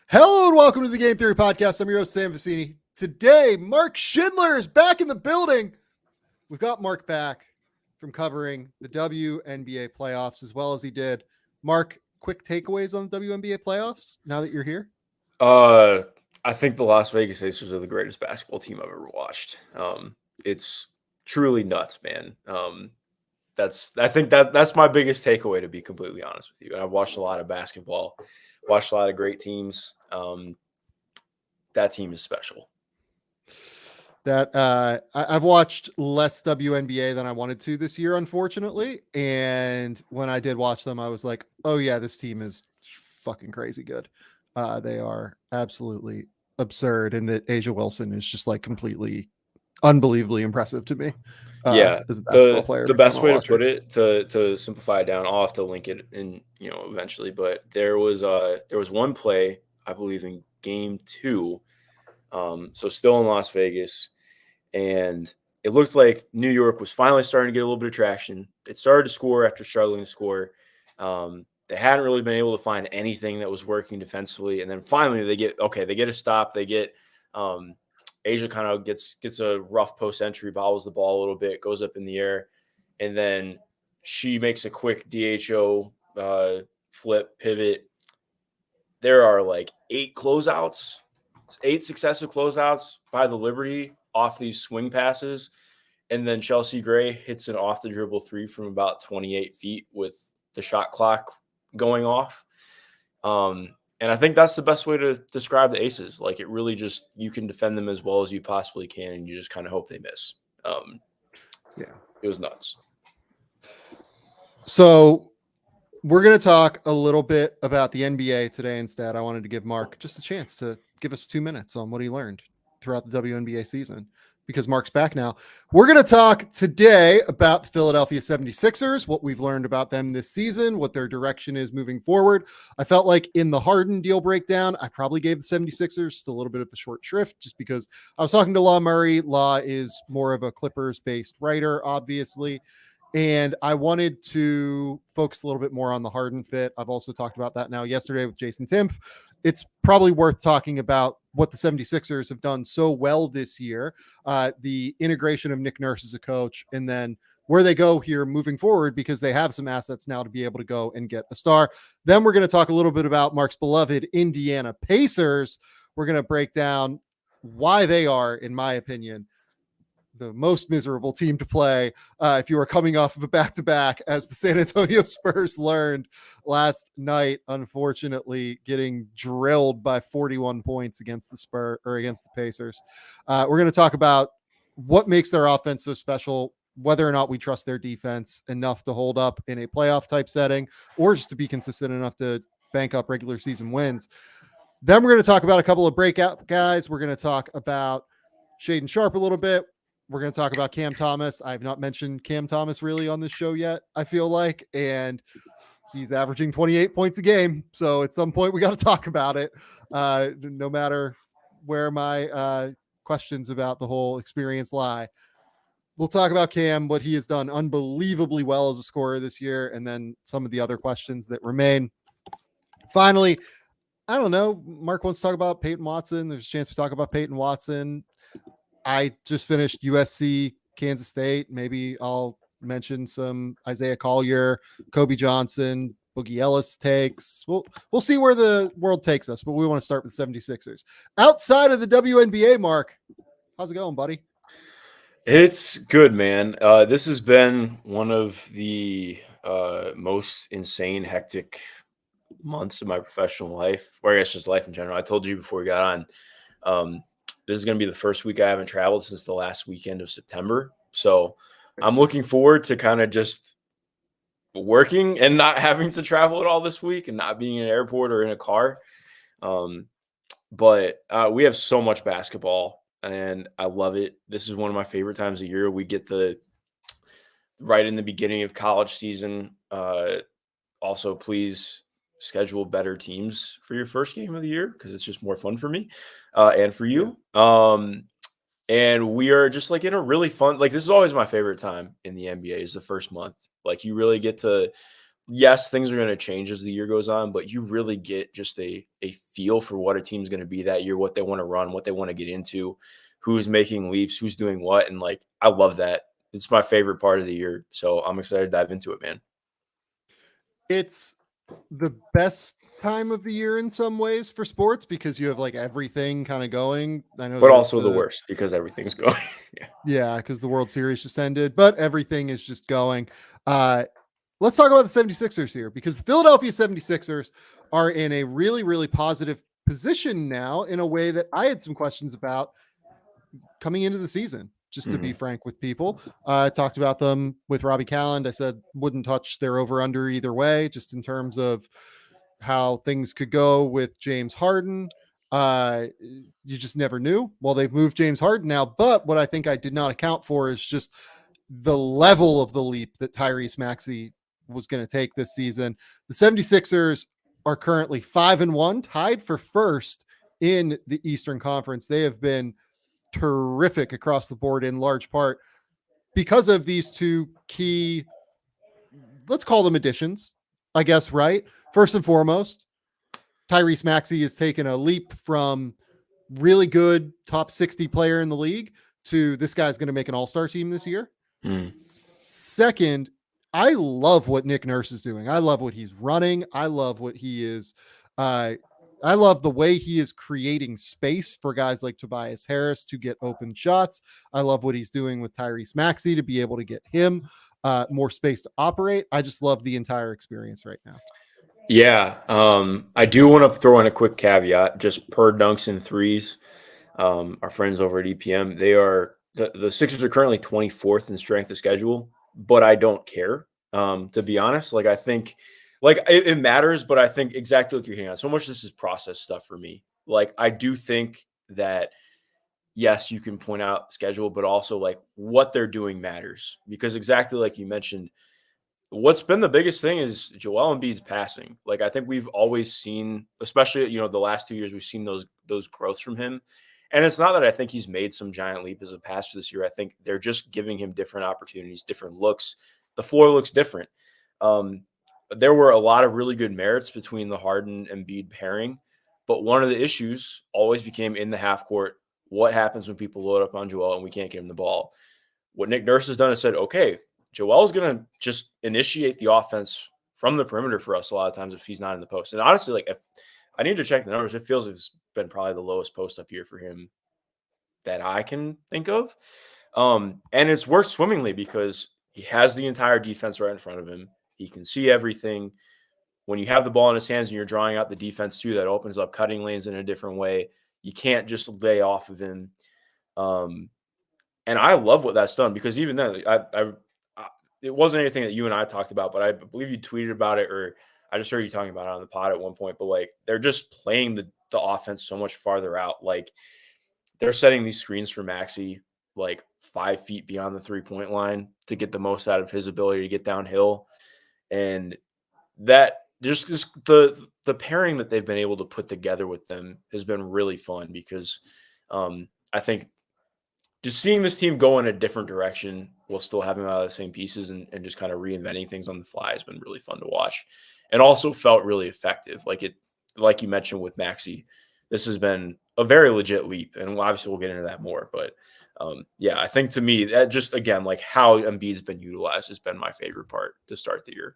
Hello and welcome to the Game Theory Podcast. I'm your host, Sam Vicini. Today, Mark Schindler is back in the building. We've got Mark back from covering the WNBA playoffs as well as he did. Mark, quick takeaways on the WNBA playoffs now that you're here? I think the Las Vegas Aces are the greatest basketball team I've ever watched. It's truly nuts, man. I think that's my biggest takeaway, to be completely honest with you. And I've watched a lot of basketball, watched a lot of great teams. That team is special. I've watched less WNBA than I wanted to this year, unfortunately. And when I did watch them, I was like, oh yeah, this team is fucking crazy good. They are absolutely absurd, and that Asia Wilson is just like completely unbelievably impressive to me. Yeah, As a basketball player. the best way to put it, to simplify it down, I'll have to link it in, eventually. But there was one play, I believe, in game 2, so still in Las Vegas, and it looked like New York was finally starting to get a little bit of traction. They started to score after struggling to score. They hadn't really been able to find anything that was working defensively, and then finally they get a stop. They get Asia kind of gets a rough post entry, bobbles the ball a little bit, goes up in the air, and then she makes a quick DHO flip pivot. There are like 8 successive closeouts by the Liberty off these swing passes, and then Chelsea Gray hits an off the dribble 3 from about 28 feet with the shot clock going off. And I think that's the best way to describe the Aces. Like, it really just, you can defend them as well as you possibly can, and you just kind of hope they miss. It was nuts. So we're going to talk a little bit about the NBA today instead. I wanted to give Mark just a chance to give us 2 minutes on what he learned throughout the WNBA season, because Mark's back now. We're going to talk today about the Philadelphia 76ers, what we've learned about them this season, what their direction is moving forward. I felt like in the Harden deal breakdown, I probably gave the 76ers just a little bit of a short shrift, just because I was talking to Law Murray. Law is more of a Clippers-based writer, obviously, and I wanted to focus a little bit more on the Harden fit. I've also talked about that now yesterday with Jason Timpf. It's probably worth talking about what the 76ers have done so well this year, the integration of Nick Nurse as a coach, and then where they go here moving forward, because they have some assets now to be able to go and get a star. Then we're going to talk a little bit about Mark's beloved Indiana Pacers. We're going to break down why they are, in my opinion, the most miserable team to play if you are coming off of a back-to-back, as the San Antonio Spurs learned last night, unfortunately getting drilled by 41 points against the Pacers. We're going to talk about what makes their offense so special, whether or not we trust their defense enough to hold up in a playoff type setting, or just to be consistent enough to bank up regular season wins. Then we're going to talk about a couple of breakout guys. We're going to talk about Shaedon Sharpe a little bit. We're going to talk about Cam Thomas. I've not mentioned Cam Thomas really on this show yet, I feel like, and he's averaging 28 points a game. So at some point we got to talk about it, no matter where my questions about the whole experience lie. We'll talk about Cam, what he has done unbelievably well as a scorer this year, and then some of the other questions that remain. Finally, I don't know, Mark wants to talk about Peyton Watson. There's a chance we talk about Peyton Watson. I just finished USC, Kansas State. Maybe I'll mention some Isaiah Collier, Kobe Johnson, Boogie Ellis takes. We'll see where the world takes us, but we want to start with the 76ers. Outside of the WNBA, Mark, how's it going, buddy? It's good, man. This has been one of the most insane, hectic months of my professional life, or I guess just life in general. I told you before we got on, this is going to be the first week I haven't traveled since the last weekend of September. So I'm looking forward to kind of just working and not having to travel at all this week and not being in an airport or in a car. But we have so much basketball and I love it. This is one of my favorite times of year. We get right in the beginning of college season. Also, please schedule better teams for your first game of the year, because it's just more fun for me and for you. And we are just like in a really fun, like, this is always my favorite time in the NBA, is the first month. Like, you really get to yes, things are going to change as the year goes on, but you really get just a feel for what a team's going to be that year, what they want to run, what they want to get into, who's making leaps, who's doing what. And like, I love that. It's my favorite part of the year. So I'm excited to dive into it, man. It's the best time of the year in some ways for sports because you have like everything kind of going. I know But that also the worst because everything's going. yeah, because the World Series just ended, but everything is just going. Let's talk about the 76ers here because the Philadelphia 76ers are in a really, really positive position now in a way that I had some questions about coming into the season, just to be frank with people. I talked about them with Robbie Calland. I said wouldn't touch their over under either way, just in terms of how things could go with James Harden. You just never knew. Well, they've moved James Harden now, but what I think I did not account for is just the level of the leap that Tyrese Maxey was going to take this season. The 76ers are currently 5-1, tied for first in the Eastern Conference. They have been terrific across the board in large part because of these two key, let's call them additions, I guess, right? First and foremost, Tyrese Maxey has taken a leap from really good top 60 player in the league to this guy's going to make an all-star team this year. Second, I love what Nick Nurse is doing. I love what he's running. I love what he is. I love the way he is creating space for guys like Tobias Harris to get open shots. I love what he's doing with Tyrese Maxey to be able to get him more space to operate. I just love the entire experience right now. Yeah. I do want to throw in a quick caveat, just per dunks and threes. Our friends over at EPM, they are the Sixers are currently 24th in strength of schedule, but I don't care. To be honest, like I think like it matters, but I think exactly like you're hitting on. So much of this is process stuff for me. Like I do think that yes, you can point out schedule, but also like what they're doing matters because exactly like you mentioned, what's been the biggest thing is Joel Embiid's passing. Like I think we've always seen, especially the last 2 years, we've seen those growths from him. And it's not that I think he's made some giant leap as a passer this year. I think they're just giving him different opportunities, different looks. The floor looks different. There were a lot of really good merits between the Harden and Embiid pairing, but one of the issues always became in the half court. What happens when people load up on Joel and we can't get him the ball? What Nick Nurse has done is said, okay, Joel's going to just initiate the offense from the perimeter for us a lot of times if he's not in the post. And honestly, like if I need to check the numbers, it feels like it's been probably the lowest post up year for him that I can think of. And it's worked swimmingly because he has the entire defense right in front of him. He can see everything. When you have the ball in his hands and you're drawing out the defense too, that opens up cutting lanes in a different way. You can't just lay off of him. And I love what that's done because even then, it wasn't anything that you and I talked about, but I believe you tweeted about it, or I just heard you talking about it on the pod at one point. But like they're just playing the offense so much farther out. Like they're setting these screens for Maxey like 5 feet beyond the 3-point line to get the most out of his ability to get downhill, and that just the pairing that they've been able to put together with them has been really fun because I think just seeing this team go in a different direction while still having a lot of the same pieces and just kind of reinventing things on the fly has been really fun to watch, and also felt really effective. Like you mentioned with Maxey, this has been a very legit leap, and obviously we'll get into that more. But yeah, I think to me that just again like how Embiid's been utilized has been my favorite part to start the year.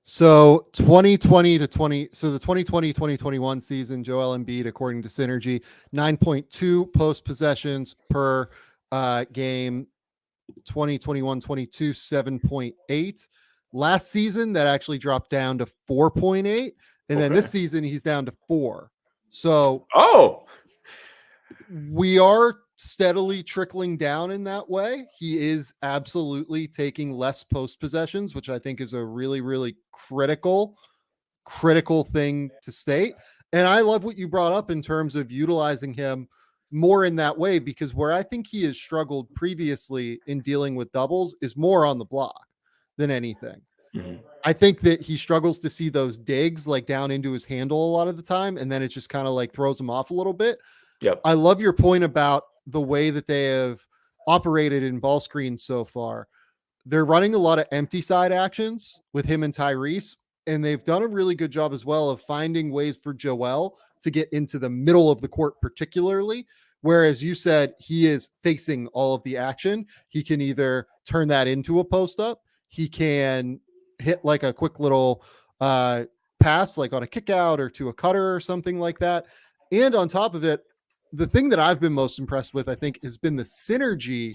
So 2020 to 20, so the 2020-2021 season, Joel Embiid, according to Synergy, 9.2 post possessions per game. 2021-22, 7.8. Last season, that actually dropped down to 4.8. And then this season, he's down to 4. So we are steadily trickling down in that way. He is absolutely taking less post possessions, which I think is a really, really critical thing to state. And I love what you brought up in terms of utilizing him more in that way, because where I think he has struggled previously in dealing with doubles is more on the block than anything. I think that he struggles to see those digs like down into his handle a lot of the time. And then it just kind of like throws him off a little bit. Yep. I love your point about the way that they have operated in ball screens so far. they're running a lot of empty side actions with him and Tyrese, and they've done a really good job as well of finding ways for Joel to get into the middle of the court, particularly. Whereas you said he is facing all of the action. He can either turn that into a post up, he can hit like a quick little pass, like on a kick out or to a cutter or something like that. And on top of it, the thing that I've been most impressed with, I think, has been the synergy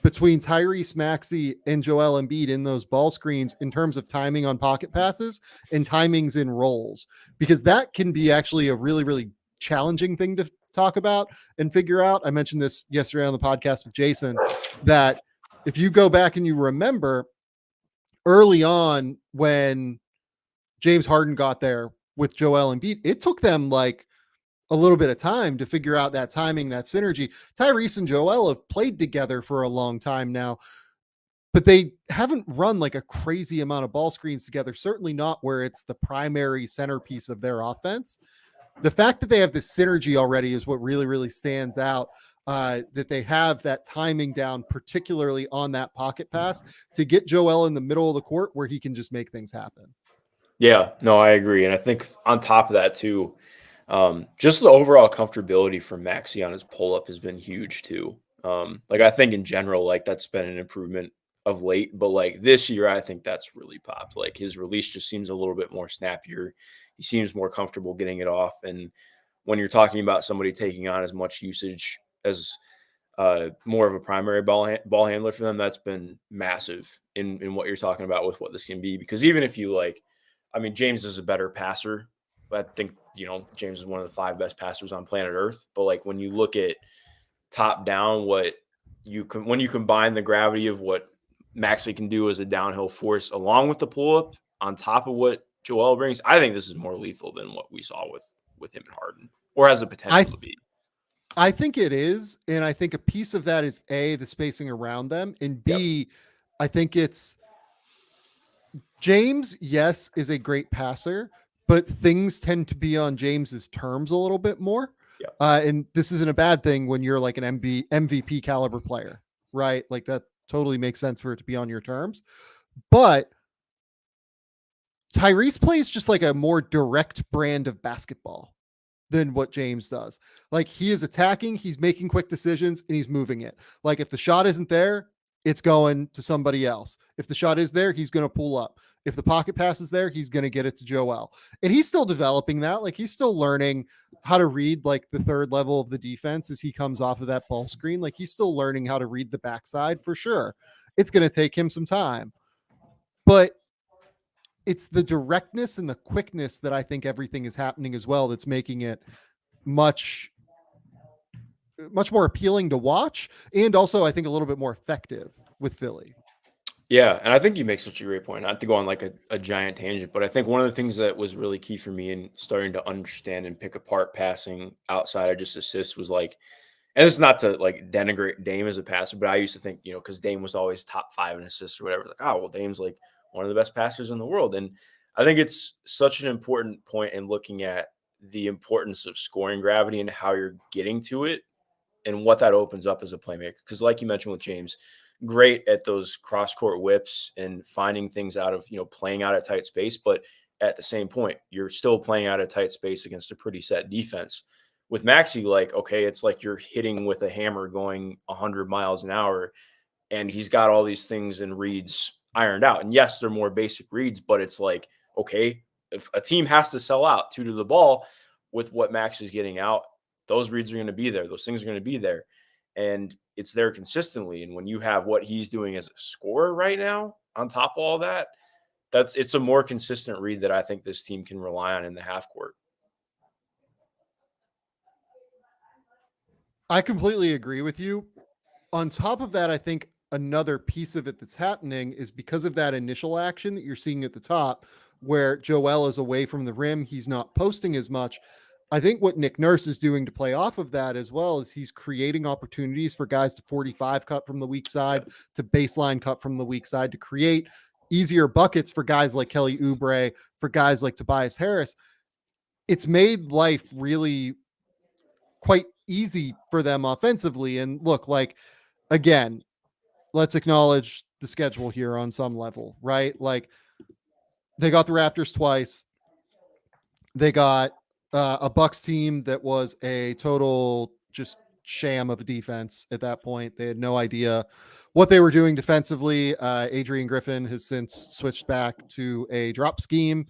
between Tyrese Maxey and Joel Embiid in those ball screens in terms of timing on pocket passes and timings in rolls, because that can be actually a really, really challenging thing to talk about and figure out. I mentioned this yesterday on the podcast with Jason, that if you go back and you remember early on when James Harden got there with Joel Embiid, it took them like a little bit of time to figure out that timing, that synergy. Tyrese and Joel have played together for a long time now, but they haven't run like a crazy amount of ball screens together, certainly not where it's the primary centerpiece of their offense. The fact that they have this synergy already is what really, really stands out, that they have that timing down, particularly on that pocket pass to get Joel in the middle of the court where he can just make things happen. Yeah, no, I agree. And I think on top of that too, just the overall comfortability for Maxey on his pull-up has been huge too. Like I think in general, like that's been an improvement of late, but like this year, I think that's really popped. Like his release just seems a little bit more snappier. He seems more comfortable getting it off. And when you're talking about somebody taking on as much usage as more of a primary ball handler for them, that's been massive in what you're talking about with what this can be. Because even if you like, I mean, James is a better passer. I think, James is one of the 5 best passers on planet Earth. But like when you look at top down, when you combine the gravity of what Maxey can do as a downhill force along with the pull up on top of what Joel brings, I think this is more lethal than what we saw with him and Harden, or has the potential to be. I think it is. And I think a piece of that is A, the spacing around them, and B, I think it's James, yes, is a great passer, but things tend to be on James's terms a little bit more. And this isn't a bad thing when you're like an MVP caliber player, right? Like that totally makes sense for it to be on your terms. But Tyrese plays just like a more direct brand of basketball than what James does. Like he is attacking, he's making quick decisions, and he's moving it. Like if the shot isn't there, it's going to somebody else. If the shot is there, he's going to pull up. If the pocket pass is there, he's going to get it to Joel. And he's still developing that. Like he's still learning how to read like the third level of the defense as he comes off of that ball screen. Like he's still learning how to read the backside for sure. It's going to take him some time. But it's the directness and the quickness that I think everything is happening as well that's making it much more appealing to watch, and also I think a little bit more effective with Philly. Yeah, and I think you make such a great point. Not to go on like a giant tangent, but I think one of the things that was really key for me in starting to understand and pick apart passing outside of just assists was like, and this is not to like denigrate Dame as a passer, but I used to think, because Dame was always top 5 in assists or whatever. Like, oh, well, Dame's like one of the best passers in the world. And I think it's such an important point in looking at the importance of scoring gravity and how you're getting to it and what that opens up as a playmaker. Because like you mentioned with James, great at those cross-court whips and finding things out of, playing out at tight space. But at the same point, you're still playing out of tight space against a pretty set defense. With Maxey, like, okay, it's like you're hitting with a hammer going 100 miles an hour, and he's got all these things and reads ironed out. And yes, they're more basic reads, but it's like, okay, if a team has to sell out 2 to the ball with what Max is getting out, those reads are going to be there. Those things are going to be there. And it's there consistently. And when you have what he's doing as a scorer right now, on top of all that, it's a more consistent read that I think this team can rely on in the half court. I completely agree with you. On top of that, I think another piece of it that's happening is because of that initial action that you're seeing at the top, where Joel is away from the rim, he's not posting as much. I think what Nick Nurse is doing to play off of that as well is he's creating opportunities for guys to 45 cut from the weak side, to baseline cut from the weak side, to create easier buckets for guys like Kelly Oubre, for guys like Tobias Harris. It's made life really quite easy for them offensively. And look, like, again, let's acknowledge the schedule here on some level, right? Like they got the Raptors twice. They got a Bucks team that was a total just sham of a defense at that point. They had no idea what they were doing defensively. Adrian Griffin has since switched back to a drop scheme.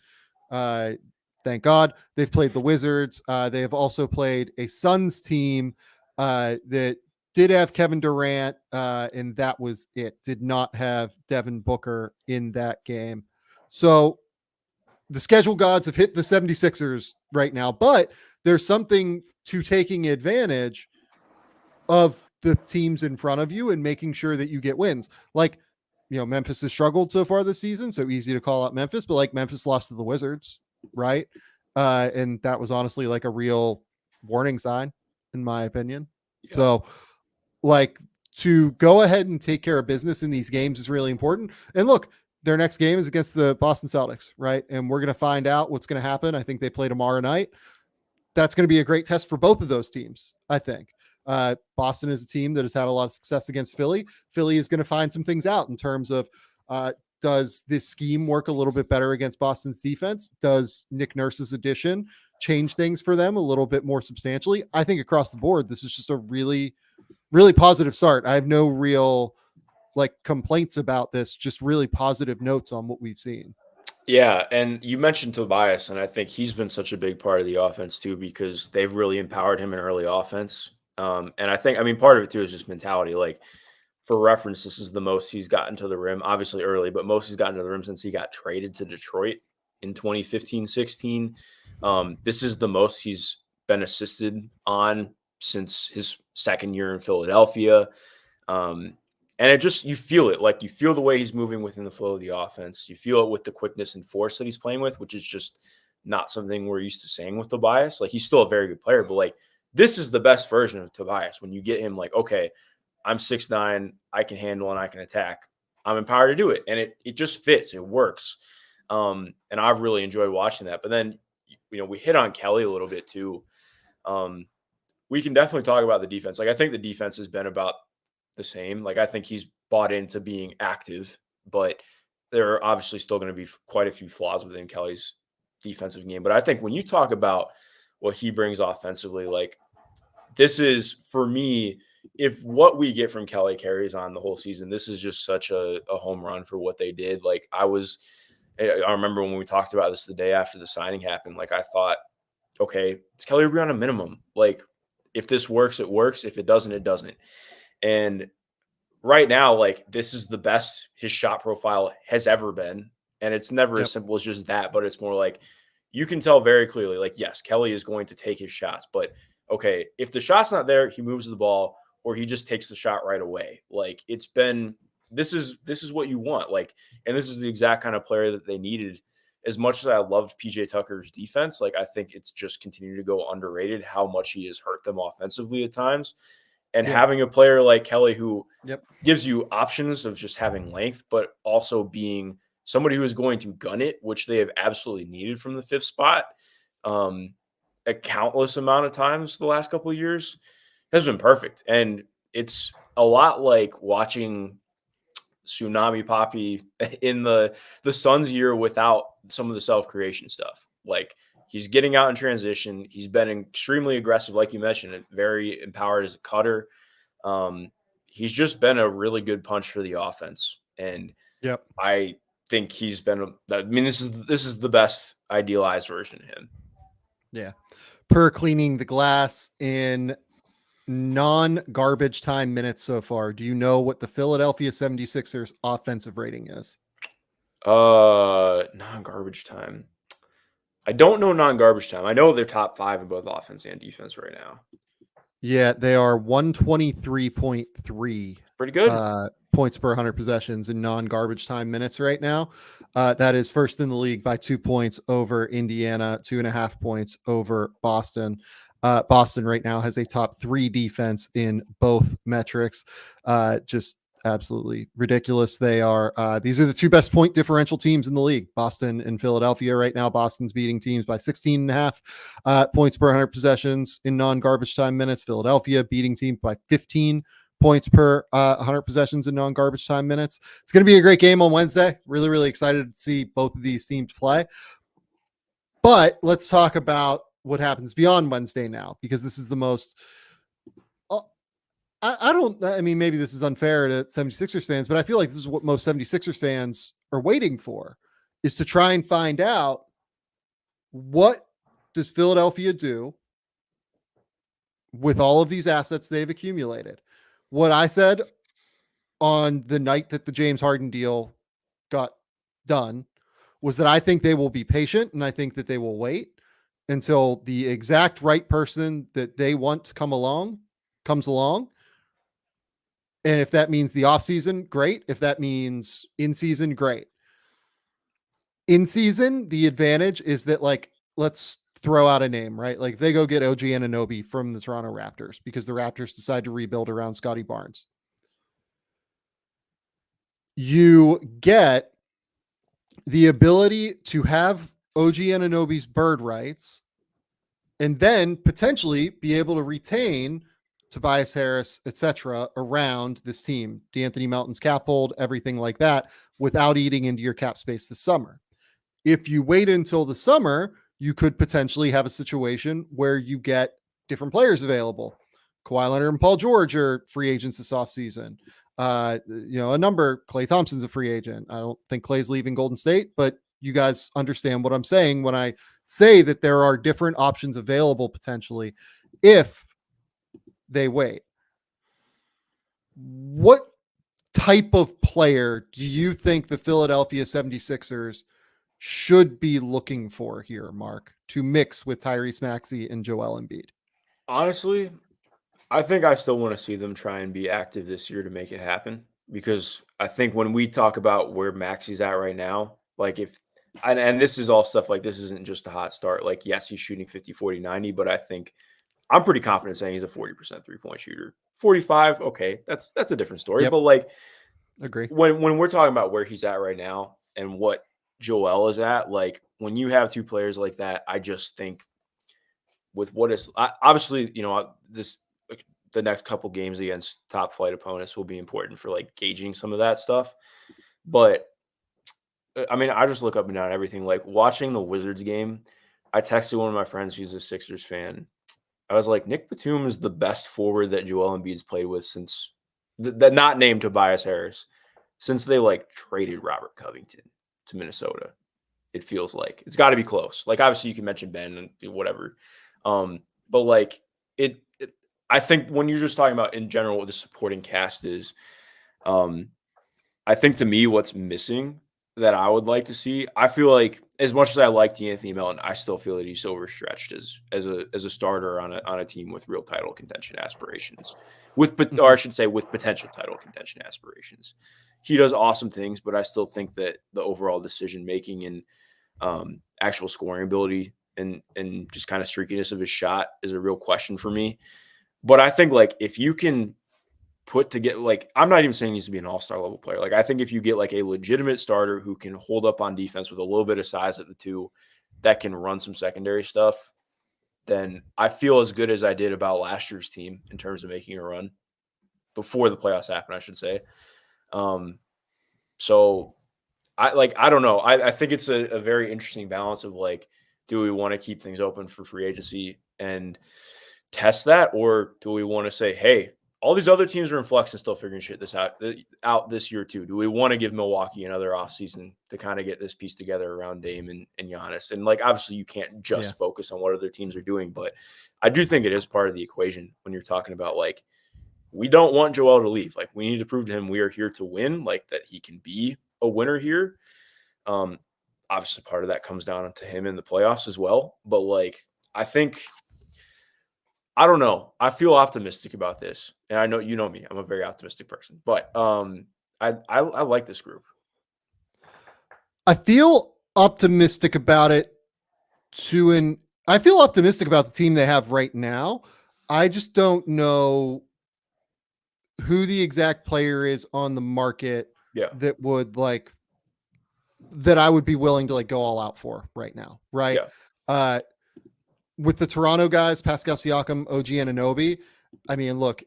Thank God. They've played the Wizards. They have also played a Suns team that did have Kevin Durant, and that was it. Did not have Devin Booker in that game. So the schedule gods have hit the 76ers right now, but there's something to taking advantage of the teams in front of you and making sure that you get wins. Like, Memphis has struggled so far this season, so easy to call out Memphis, but like Memphis lost to the Wizards, right? And that was honestly like a real warning sign, in my opinion. Yeah. So, like, to go ahead and take care of business in these games is really important. And look, their next game is against the Boston Celtics, right? And we're going to find out what's going to happen. I think they play tomorrow night. That's going to be a great test for both of those teams, I think. Boston is a team that has had a lot of success against Philly. Philly is going to find some things out in terms of does this scheme work a little bit better against Boston's defense? Does Nick Nurse's addition change things for them a little bit more substantially? I think across the board, this is just a really, really positive start. I have no real complaints about this, just really positive notes on what we've seen. Yeah, and you mentioned Tobias, and I think he's been such a big part of the offense too, because they've really empowered him in early offense. And I think, part of it too is just mentality. Like, for reference, this is the most he's gotten to the rim, obviously early, but most he's gotten to the rim since he got traded to Detroit in 2015-16. This is the most he's been assisted on since his second year in Philadelphia. And it just, you feel it. Like, you feel the way he's moving within the flow of the offense. You feel it with the quickness and force that he's playing with, which is just not something we're used to saying with Tobias. Like, he's still a very good player, but like, this is the best version of Tobias. When you get him, like, okay, I'm 6'9", I can handle and I can attack. I'm empowered to do it. And it just fits. It works. And I've really enjoyed watching that. But then, we hit on Kelly a little bit too. We can definitely talk about the defense. Like, I think the defense has been about the same. Like, I think he's bought into being active, but there are obviously still going to be quite a few flaws within Kelly's defensive game. But I think when you talk about what he brings offensively, like, this is, for me, if what we get from Kelly carries on the whole season, this is just such a home run for what they did. Like, I remember when we talked about this the day after the signing happened, like, I thought, okay, it's Kelly will be on a minimum. Like, if this works, it works. If it doesn't, it doesn't. And right now, like, this is the best his shot profile has ever been. And it's never as simple as just that, but it's more like, you can tell very clearly, like, yes, Kelly is going to take his shots, but okay, if the shot's not there, he moves the ball or he just takes the shot right away. Like, it's been, this is what you want. Like, and this is the exact kind of player that they needed. As much as I loved PJ Tucker's defense, like, I think it's just continued to go underrated how much he has hurt them offensively at times. And having a player like Kelly who gives you options of just having length, but also being somebody who is going to gun it, which they have absolutely needed from the fifth spot a countless amount of times the last couple of years, has been perfect. And it's a lot like watching Tsunami Papi in the Suns year without some of the self-creation stuff. Like, he's getting out in transition. He's been extremely aggressive, like you mentioned, and very empowered as a cutter. He's just been a really good punch for the offense. And I think he's been, this is the best idealized version of him. Yeah. Per cleaning the glass in non-garbage time minutes so far, do you know what the Philadelphia 76ers offensive rating is? Non-garbage time. I don't know non-garbage time. I know they're top 5 in both offense and defense right now. Yeah, they are 123.3. Pretty good. Points per 100 possessions in non-garbage time minutes right now. That is first in the league by 2 points over Indiana, 2.5 points over Boston. Boston right now has a top 3 defense in both metrics. Just absolutely ridiculous. They are, these are the 2 best point differential teams in the league, Boston and Philadelphia right now. Boston's beating teams by 16.5 points per 100 possessions in non-garbage time minutes. Philadelphia beating teams by 15 points per 100 possessions in non-garbage time minutes. It's going to be a great game on Wednesday. Really, really excited to see both of these teams play. But let's talk about what happens beyond Wednesday now, because this is the most I mean, maybe this is unfair to 76ers fans, but I feel like this is what most 76ers fans are waiting for, is to try and find out, what does Philadelphia do with all of these assets they've accumulated? What I said on the night that the James Harden deal got done was that I think they will be patient, and I think that they will wait until the exact right person that they want to comes along. And if that means the offseason, great. If that means in season, great. In season, the advantage is that, like, let's throw out a name, right? Like, if they go get OG Anunoby from the Toronto Raptors because the Raptors decide to rebuild around Scotty Barnes, you get the ability to have OG Anunoby's bird rights and then potentially be able to retain Tobias Harris, etc., around this team, D'Anthony Melton's cap hold, everything like that, without eating into your cap space this summer. If you wait until the summer, you could potentially have a situation where you get different players available. Kawhi Leonard and Paul George are free agents this offseason. Klay Thompson's a free agent. I don't think Klay's leaving Golden State, but you guys understand what I'm saying when I say that there are different options available potentially if they wait. What type of player do you think the Philadelphia 76ers should be looking for here, Mark, to mix with Tyrese Maxey and Joel Embiid? Honestly, I think I still want to see them try and be active this year to make it happen, because I think when we talk about where Maxey's at right now, like and this is all stuff, like, this isn't just a hot start. Like, yes, he's shooting 50, 40, 90, but I think I'm pretty confident saying he's a 40% three-point shooter. 45, okay, that's a different story. Yep. But, like, agree. When we're talking about where he's at right now and what Joel is at, like, when you have two players like that, I just think with what is obviously, the next couple games against top flight opponents will be important for, like, gauging some of that stuff. But I mean, I just look up and down everything. Like, watching the Wizards game, I texted one of my friends who's a Sixers fan. I was like, Nick Batum is the best forward that Joel Embiid's played with since that, not named Tobias Harris, since they, like, traded Robert Covington to Minnesota. It feels like it's got to be close. Like, obviously you can mention Ben and whatever. But, like, I think when you're just talking about in general what the supporting cast is, I think to me what's missing that I would like to see, I feel like as much as I like D'Anthony Melton, I still feel that he's overstretched as a starter on a team with real title contention aspirations, or I should say with potential title contention aspirations. He does awesome things, but I still think that the overall decision making and actual scoring ability and just kind of streakiness of his shot is a real question for me. But I think, like, if you can put together, like, I'm not even saying he needs to be an all-star level player. Like, I think if you get, like, a legitimate starter who can hold up on defense with a little bit of size at the two, that can run some secondary stuff, then I feel as good as I did about last year's team in terms of making a run before the playoffs happened, I should say. So I don't know. I think it's a very interesting balance of, like, do we want to keep things open for free agency and test that, or do we want to say, hey, all these other teams are in flux and still figuring shit out this year too? Do we want to give Milwaukee another offseason to kind of get this piece together around Dame and Giannis? And, like, obviously you can't just focus on what other teams are doing, but I do think it is part of the equation when you're talking about, like, we don't want Joel to leave. Like, we need to prove to him we are here to win, like, that he can be a winner here. Obviously part of that comes down to him in the playoffs as well. But, like, I don't know. I feel optimistic about this. And I know, you know me, I'm a very optimistic person, but I like this group. I feel optimistic about it I feel optimistic about the team they have right now. I just don't know who the exact player is on the market that would, like, that I would be willing to, like, go all out for right now. Right. Yeah. With the Toronto guys, Pascal Siakam, OG Anunoby, I mean, look,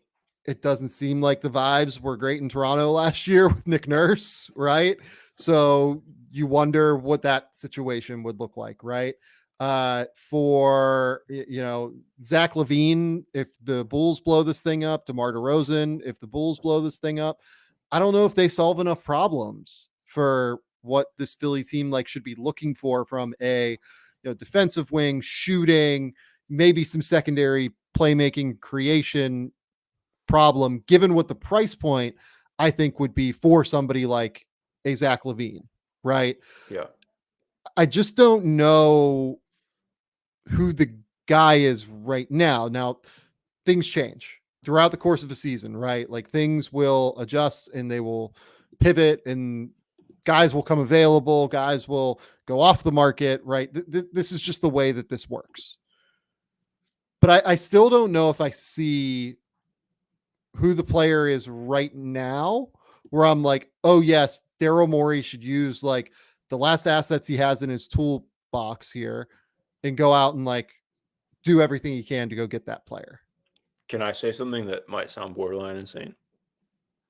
It doesn't seem like the vibes were great in Toronto last year with Nick Nurse, right? So you wonder what that situation would look like, right? For Zach LaVine, if the Bulls blow this thing up, DeMar DeRozan, if the Bulls blow this thing up, I don't know if they solve enough problems for what this Philly team like should be looking for from a defensive wing, shooting, maybe some secondary playmaking, creation problem, given what the price point I think would be for somebody like a Zach LaVine, right? Yeah. I just don't know who the guy is right now. Now, things change throughout the course of a season, right? Like things will adjust and they will pivot and guys will come available, guys will go off the market, right? This is just the way that this works. But I still don't know if I see who the player is right now where I'm like, oh yes, Daryl Morey should use like the last assets he has in his toolbox here and go out and like do everything he can to go get that player. Can I say something that might sound borderline insane?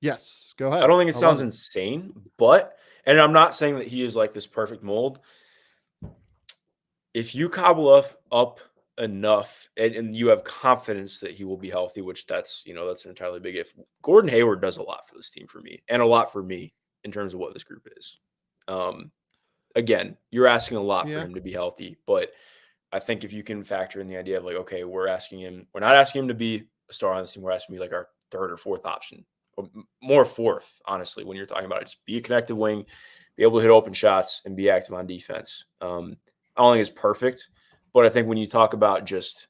Yes, go ahead. I don't think it sounds insane, but, and I'm not saying that he is like this perfect mold. If you cobble up enough and you have confidence that he will be healthy, which that's an entirely big if. Gordon Hayward does a lot for this team for me and a lot for me in terms of what this group is. Again, you're asking a lot for him to be healthy, but I think if you can factor in the idea of like, okay, we're not asking him to be a star on this team. We're asking him to be like our third or fourth option, or more fourth, honestly, when you're talking about it. Just be a connective wing, be able to hit open shots and be active on defense. I don't think it's perfect, but I think when you talk about just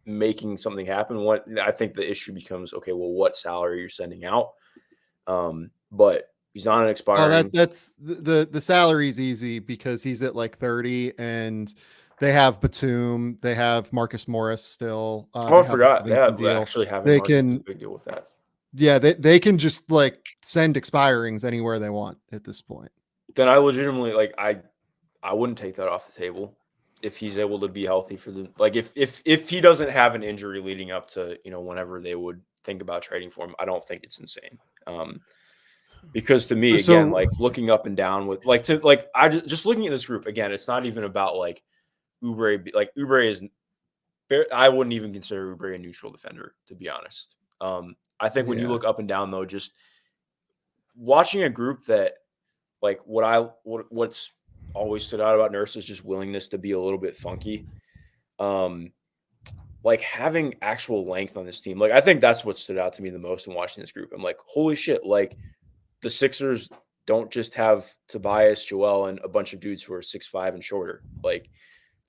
making something happen, I think the issue becomes, okay, well, what salary you're sending out? But he's on an expiring. That's the salary's easy because he's at like 30 and they have Batum, they have Marcus Morris still. I forgot. They actually have a big deal with that. Yeah, they can just like send expirings anywhere they want at this point. Then I legitimately I wouldn't take that off the table if he's able to be healthy for the if he doesn't have an injury leading up to whenever they would think about trading for him. I don't think it's insane. Because to me, again, like looking up and down with I just looking at this group again, it's not even about like Oubre. Like Oubre is, I wouldn't even consider Oubre a neutral defender, to be honest. I think when you look up and down though, just watching a group that like what's always stood out about Nurse is just willingness to be a little bit funky. Like having actual length on this team. Like I think that's what stood out to me the most in watching this group. I'm like, holy shit, like the Sixers don't just have Tobias, Joel, and a bunch of dudes who are 6'5" and shorter. Like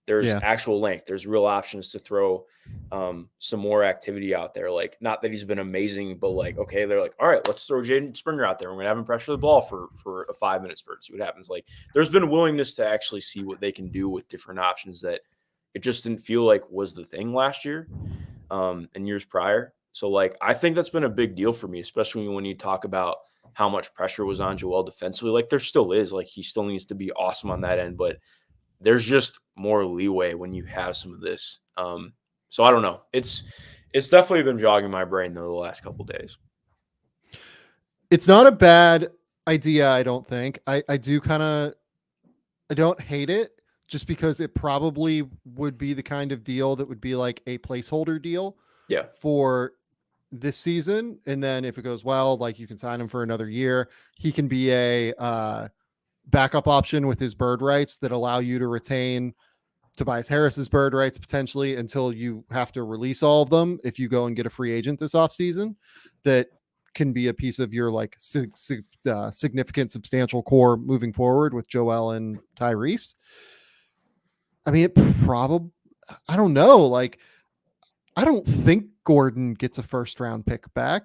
there's actual length. There's real options to throw some more activity out there. Like not that he's been amazing, but like, okay, they're like, all right, let's throw Jaden Springer out there. We're going to have him pressure the ball for a 5-minute spurt. See what happens. Like there's been a willingness to actually see what they can do with different options that it just didn't feel like was the thing last year and years prior. So like, I think that's been a big deal for me, especially when you talk about how much pressure was on Joel defensively. Like there still is, like he still needs to be awesome on that end, but there's just more leeway when you have some of this. So I don't know. It's definitely been jogging my brain though the last couple of days. It's not a bad idea, I don't think. I don't hate it just because it probably would be the kind of deal that would be like a placeholder deal for this season. And then if it goes well, like you can sign him for another year. He can be a backup option with his bird rights that allow you to retain Tobias Harris's bird rights potentially until you have to release all of them. If you go and get a free agent this offseason, that can be a piece of your like significant, substantial core moving forward with Joel and Tyrese. I mean, I don't know. Like, I don't think Gordon gets a first round pick back.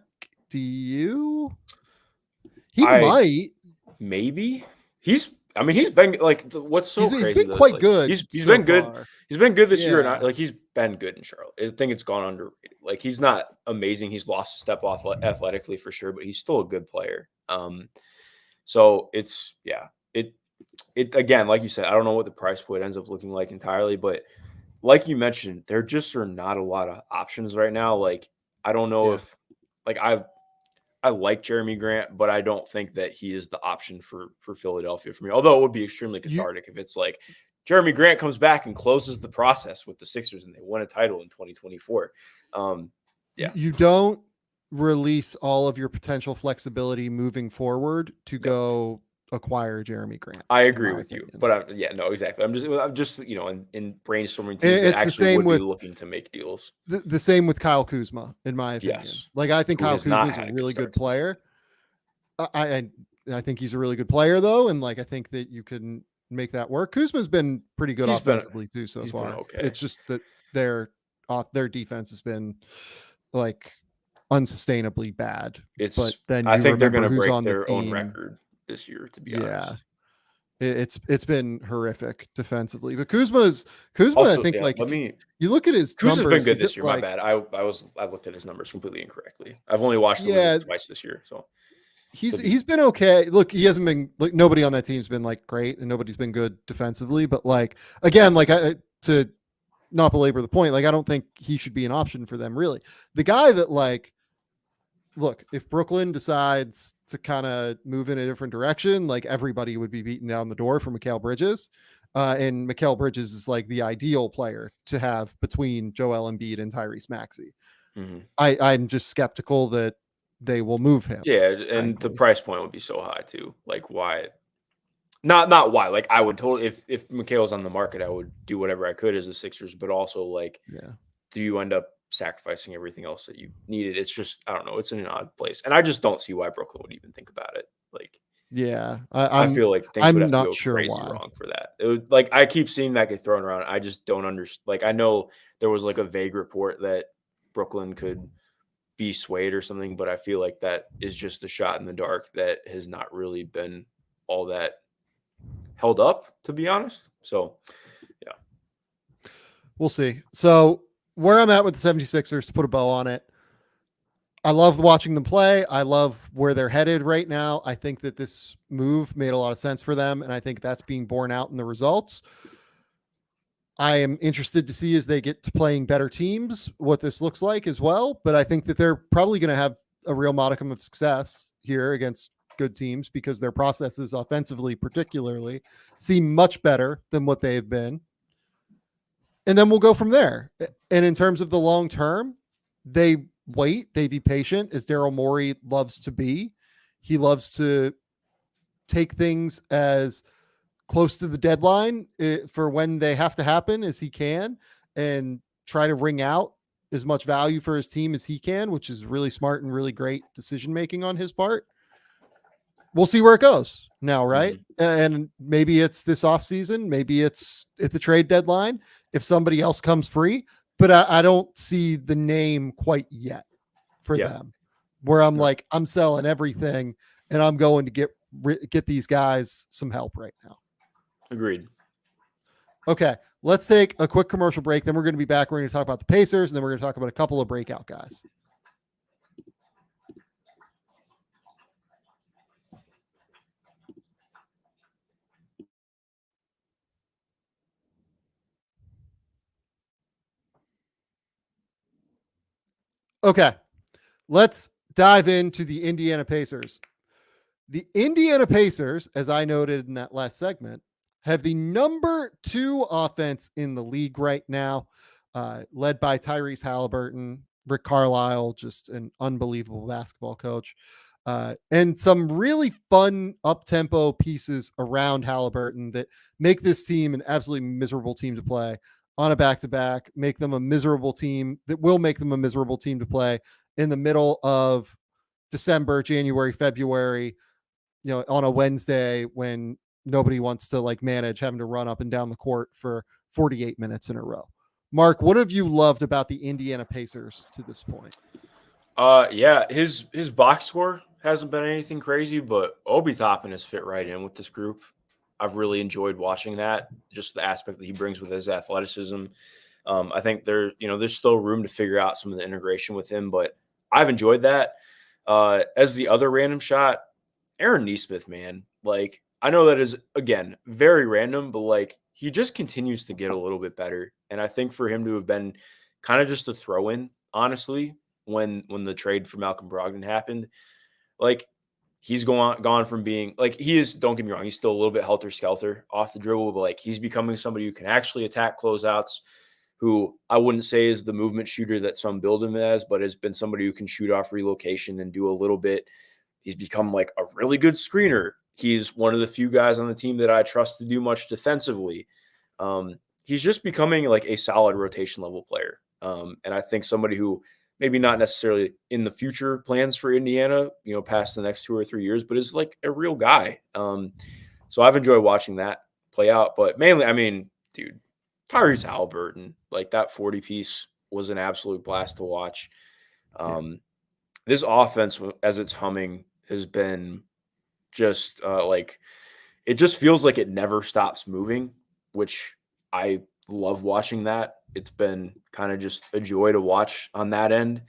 Do you? He might. Maybe. He's been like, what's so crazy? He's been quite good. He's been good. He's been good this year. And he's been good in Charlotte. I think it's gone underrated. Like, he's not amazing. He's lost a step off athletically for sure, but he's still a good player. So it's, it again, like you said, I don't know what the price point ends up looking like entirely, but like you mentioned, there just are not a lot of options right now. Like, I don't know if like I like Jeremy Grant, but I don't think that he is the option for Philadelphia for me. Although it would be extremely cathartic if it's like Jeremy Grant comes back and closes the process with the Sixers and they win a title in 2024. Yeah. You don't release all of your potential flexibility moving forward to go acquire Jeremy Grant. I agree with you, but no, exactly. I'm just in brainstorming teams that it's the same would with be looking to make deals. The same with Kyle Kuzma, in my opinion. Yes. Like I think Kyle Kuzma is a really good player. I think he's a really good player though, and like I think that you can make that work. Kuzma's been pretty good offensively too so far. Okay. It's just that their defense has been like unsustainably bad. But then I think they're going to break their own record this year, to be honest. It's been horrific defensively. But Kuzma, I think you look at his Kuzma's been good this year. My bad. I looked at his numbers completely incorrectly. I've only watched the twice this year, so he's been okay. Look, he hasn't been like nobody on that team's been like great, and nobody's been good defensively. But like again, like to not belabor the point, like I don't think he should be an option for them really. The guy that like, look, if Brooklyn decides to kind of move in a different direction, like everybody would be beating down the door for Mikal Bridges. And Mikal Bridges is like the ideal player to have between Joel Embiid and Tyrese Maxey. Mm-hmm. I'm just skeptical that they will move him. Yeah, and the price point would be so high too. Like why? Not why. Like I would totally if Mikal's on the market, I would do whatever I could as the Sixers, but also like do you end up sacrificing everything else that you needed? It's just I don't know. It's in an odd place, and I just don't see why Brooklyn would even think about it. Like, I feel like things would have not to go sure crazy why. wrong for that. It would, like I keep seeing that get thrown around. I just don't understand. Like I know there was like a vague report that Brooklyn could be swayed or something, but I feel like that is just a shot in the dark that has not really been all that held up, to be honest. So, yeah. We'll see. So where I'm at with the 76ers, to put a bow on it, I love watching them play. I love where they're headed right now. I think that this move made a lot of sense for them, and I think that's being borne out in the results. I am interested to see as they get to playing better teams what this looks like as well, but I think that they're probably going to have a real modicum of success here against good teams because their processes offensively particularly seem much better than what they have been. And then we'll go from there. And in terms of the long term, they wait, they be patient, as Daryl Morey loves to be. He loves to take things as close to the deadline for when they have to happen as he can and try to wring out as much value for his team as he can, which is really smart and really great decision-making on his part. We'll see where it goes now, right? Mm-hmm. And maybe it's this offseason, maybe it's at the trade deadline if somebody else comes free, but I don't see the name quite yet for them where I'm like, I'm selling everything and I'm going to get these guys some help right now. Agreed. Okay, let's take a quick commercial break. Then we're going to be back. We're going to talk about the Pacers, and then we're going to talk about a couple of breakout guys. Okay, let's dive into the Indiana Pacers. The Indiana Pacers, as I noted in that last segment, have the number 2 offense in the league right now, led by Tyrese Haliburton, Rick Carlisle, just an unbelievable basketball coach, and some really fun up-tempo pieces around Haliburton that make this team an absolutely miserable team to play on a back-to-back, make them a miserable team that will make them a miserable team to play in the middle of December, January, February, on a Wednesday when nobody wants to like manage having to run up and down the court for 48 minutes in a row. Mark, what have you loved about the Indiana Pacers to this point? His box score hasn't been anything crazy, but Obi Toppin has fit right in with this group. I've really enjoyed watching that, just the aspect that he brings with his athleticism. I think there's still room to figure out some of the integration with him, but I've enjoyed that. As the other random shot, Aaron Nesmith, man, like I know that is again very random, but like he just continues to get a little bit better. And I think for him to have been kind of just a throw-in, honestly, when the trade for Malcolm Brogdon happened. Like, he's gone from being like, he is, don't get me wrong, he's still a little bit helter-skelter off the dribble, but like, he's becoming somebody who can actually attack closeouts, who I wouldn't say is the movement shooter that some build him as, but has been somebody who can shoot off relocation and do a little bit. He's become like a really good screener. He's one of the few guys on the team that I trust to do much defensively. He's just becoming like a solid rotation level player. And I think somebody who maybe not necessarily in the future plans for Indiana, past the next 2 or 3 years, but is like a real guy. So I've enjoyed watching that play out. But mainly, I mean, dude, Tyrese Haliburton, like that 40 piece was an absolute blast to watch. This offense, as it's humming, has been just like, it just feels like it never stops moving, which I love watching that. It's been kind of just a joy to watch on that end,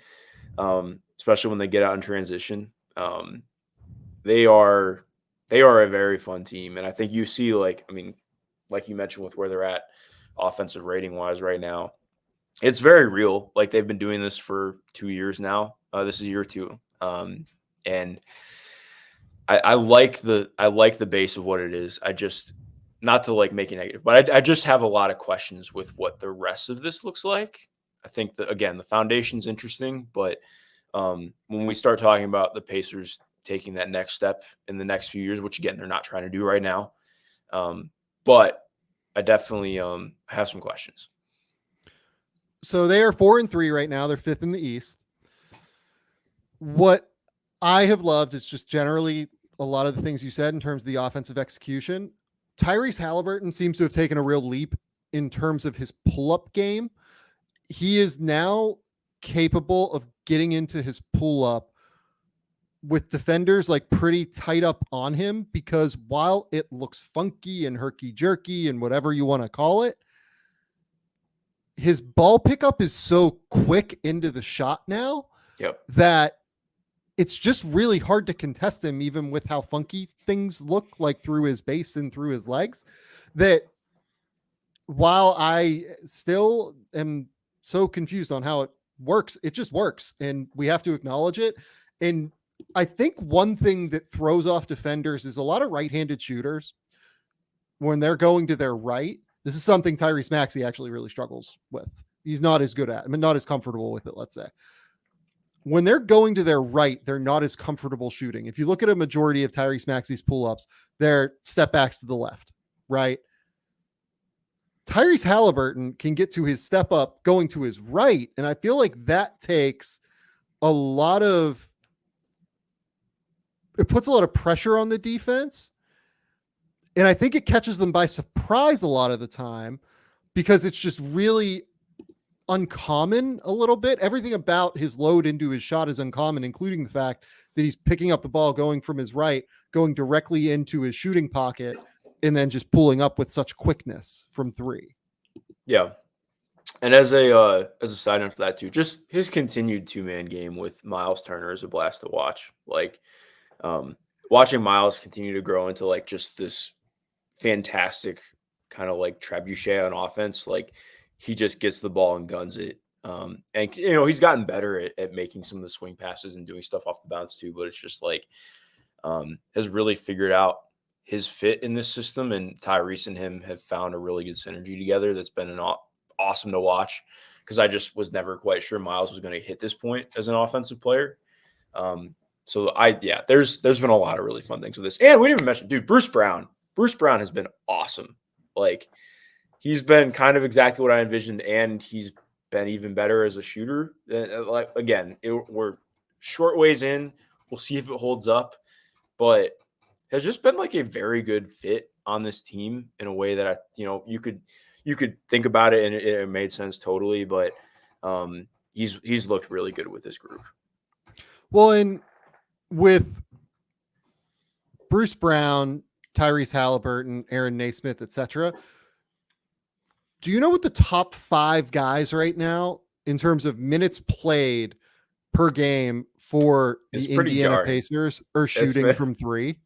especially when they get out in transition. They are a very fun team. And I think you see, like you mentioned with where they're at offensive rating wise right now, it's very real. Like, they've been doing this for 2 years now. This is year 2. And I like the base of what it is. I just, not to like make it negative, but I just have a lot of questions with what the rest of this looks like. I think that, again, the foundation's interesting, but when we start talking about the Pacers taking that next step in the next few years, which again, they're not trying to do right now. But I definitely have some questions. So they are 4-3 right now. They're 5th in the East. What I have loved is just generally a lot of the things you said in terms of the offensive execution. Tyrese Haliburton seems to have taken a real leap in terms of his pull-up game. He is now capable of getting into his pull-up with defenders like pretty tight up on him, because while it looks funky and herky-jerky and whatever you want to call it, his ball pickup is so quick into the shot now that it's just really hard to contest him, even with how funky things look like through his base and through his legs. That while I still am so confused on how it works, it just works, and we have to acknowledge it. And I think one thing that throws off defenders is a lot of right-handed shooters when they're going to their right. This is something Tyrese Maxey actually really struggles with. He's not as good at, not as comfortable with it, let's say. When they're going to their right, they're not as comfortable shooting. If you look at a majority of Tyrese Maxey's pull-ups, they're step backs to the left, right? Tyrese Haliburton can get to his step up going to his right, and I feel like that takes a lot of, it puts a lot of pressure on the defense. And I think it catches them by surprise a lot of the time, because it's just really uncommon a little bit. Everything about his load into his shot is uncommon, including the fact that he's picking up the ball going from his right, going directly into his shooting pocket, and then just pulling up with such quickness from 3. Yeah. And as a side note to that too, just his continued 2-man game with Miles Turner is a blast to watch. Like, watching Miles continue to grow into like just this fantastic kind of like trebuchet on offense. Like, he just gets the ball and guns it. And he's gotten better at making some of the swing passes and doing stuff off the bounce too, but it's just like, has really figured out his fit in this system, and Tyrese and him have found a really good synergy together. That's been awesome to watch, because I just was never quite sure Miles was going to hit this point as an offensive player. So there's been a lot of really fun things with this. And we didn't even mention, dude, Bruce Brown. Bruce Brown has been awesome. Like, he's been kind of exactly what I envisioned, and he's been even better as a shooter. Like, again, we're short ways in. We'll see if it holds up, but has just been like a very good fit on this team in a way that you could think about it and it made sense totally. But he's looked really good with this group. Well, and with Bruce Brown, Tyrese Haliburton, Aaron Naismith, etc., do you know what the top 5 guys right now in terms of minutes played per game for the Indiana Pacers are shooting from 3?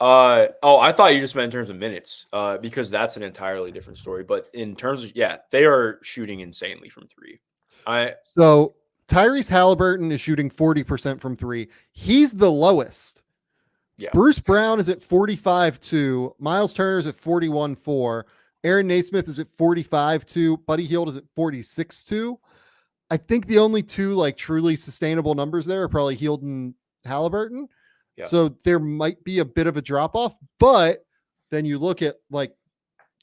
I thought you just meant in terms of minutes, because that's an entirely different story. But in terms of, they are shooting insanely from 3. So Tyrese Haliburton is shooting 40% from three. He's the lowest. Yeah. Bruce Brown is at 45.2. Miles Turner is at 41.4. Aaron Naismith is at 45.2. Buddy Hield is at 46.2. I think the only two like truly sustainable numbers there are probably Hield and Haliburton. Yeah. So there might be a bit of a drop off, but then you look at like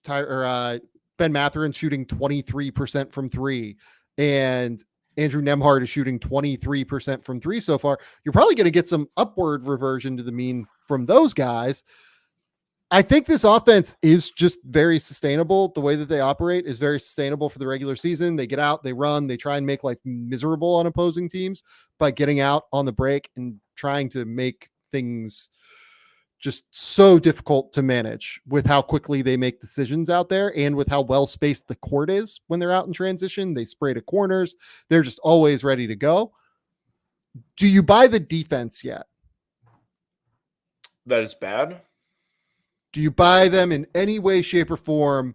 Ben Mathurin shooting 23% from three, and Andrew Nembhard is shooting 23% from three so far. You're probably going to get some upward reversion to the mean from those guys. I think this offense is just very sustainable. The way that they operate is very sustainable for the regular season. They get out, they run, they try and make life miserable on opposing teams by getting out on the break and trying to make things just so difficult to manage with how quickly they make decisions out there and with how well spaced the court is when they're out in transition. They spray to corners. They're just always ready to go. Do you buy the defense yet? That is bad. Do you buy them in any way, shape, or form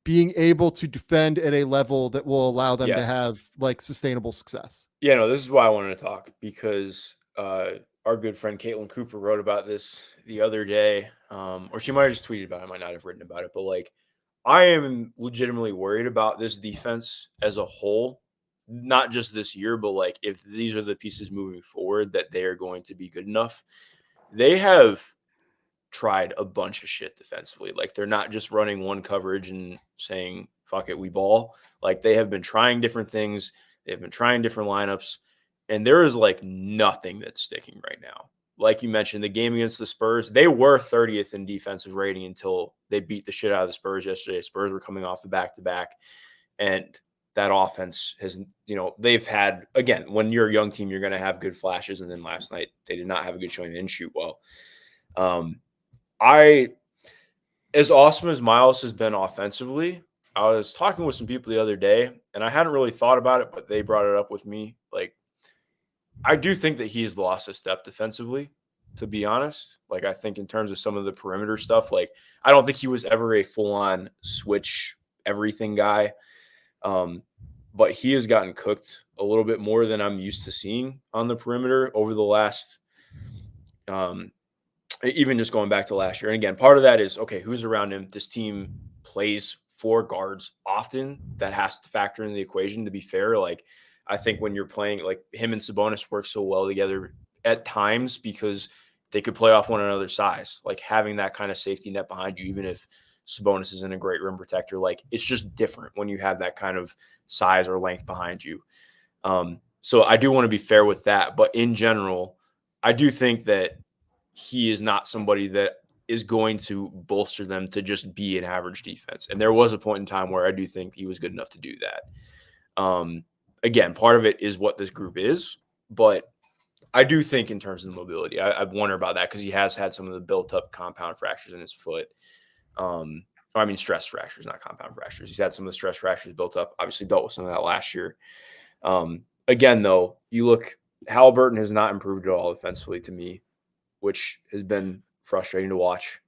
being able to defend at a level that will allow them to have like sustainable success? Yeah, no, this is why I wanted to talk, because our good friend Caitlin Cooper wrote about this the other day, or she might have just tweeted about it. I might not have written about it, but like, I am legitimately worried about this defense as a whole, not just this year, but like if these are the pieces moving forward, that they are going to be good enough. They have tried a bunch of shit defensively. Like, they're not just running one coverage and saying, fuck it, we ball. Like, they have been trying different things. They've been trying different lineups, and there is like nothing that's sticking right now. Like you mentioned, the game against the Spurs, they were 30th in defensive rating until they beat the shit out of the Spurs yesterday. Spurs were coming off the back-to-back, and that offense has, they've had, again, when you're a young team, you're going to have good flashes, and then last night they did not have a good showing. They didn't shoot well. As awesome as Miles has been offensively, I was talking with some people the other day, and I hadn't really thought about it, but they brought it up with me. Like, I do think that he's lost a step defensively, to be honest. Like, I think in terms of some of the perimeter stuff, like, I don't think he was ever a full-on switch everything guy. But he has gotten cooked a little bit more than I'm used to seeing on the perimeter over the last, even just going back to last year. And again, part of that is, okay, who's around him? This team plays four guards often. That has to factor in the equation, to be fair. Like, I think when you're playing, like, him and Sabonis work so well together at times because they could play off one another's size. Like, having that kind of safety net behind you, even if Sabonis isn't a great rim protector, like, it's just different when you have that kind of size or length behind you. So I do want to be fair with that. But in general, I do think that he is not somebody that is going to bolster them to just be an average defense. And there was a point in time where I do think he was good enough to do that. Again, part of it is what this group is, but I do think in terms of the mobility, I wonder about that because he has had some of the built-up compound fractures in his foot. Stress fractures, not compound fractures. He's had some of the stress fractures built up, obviously dealt with some of that last year. Again, though, you look, Haliburton has not improved at all offensively to me, which has been frustrating to watch.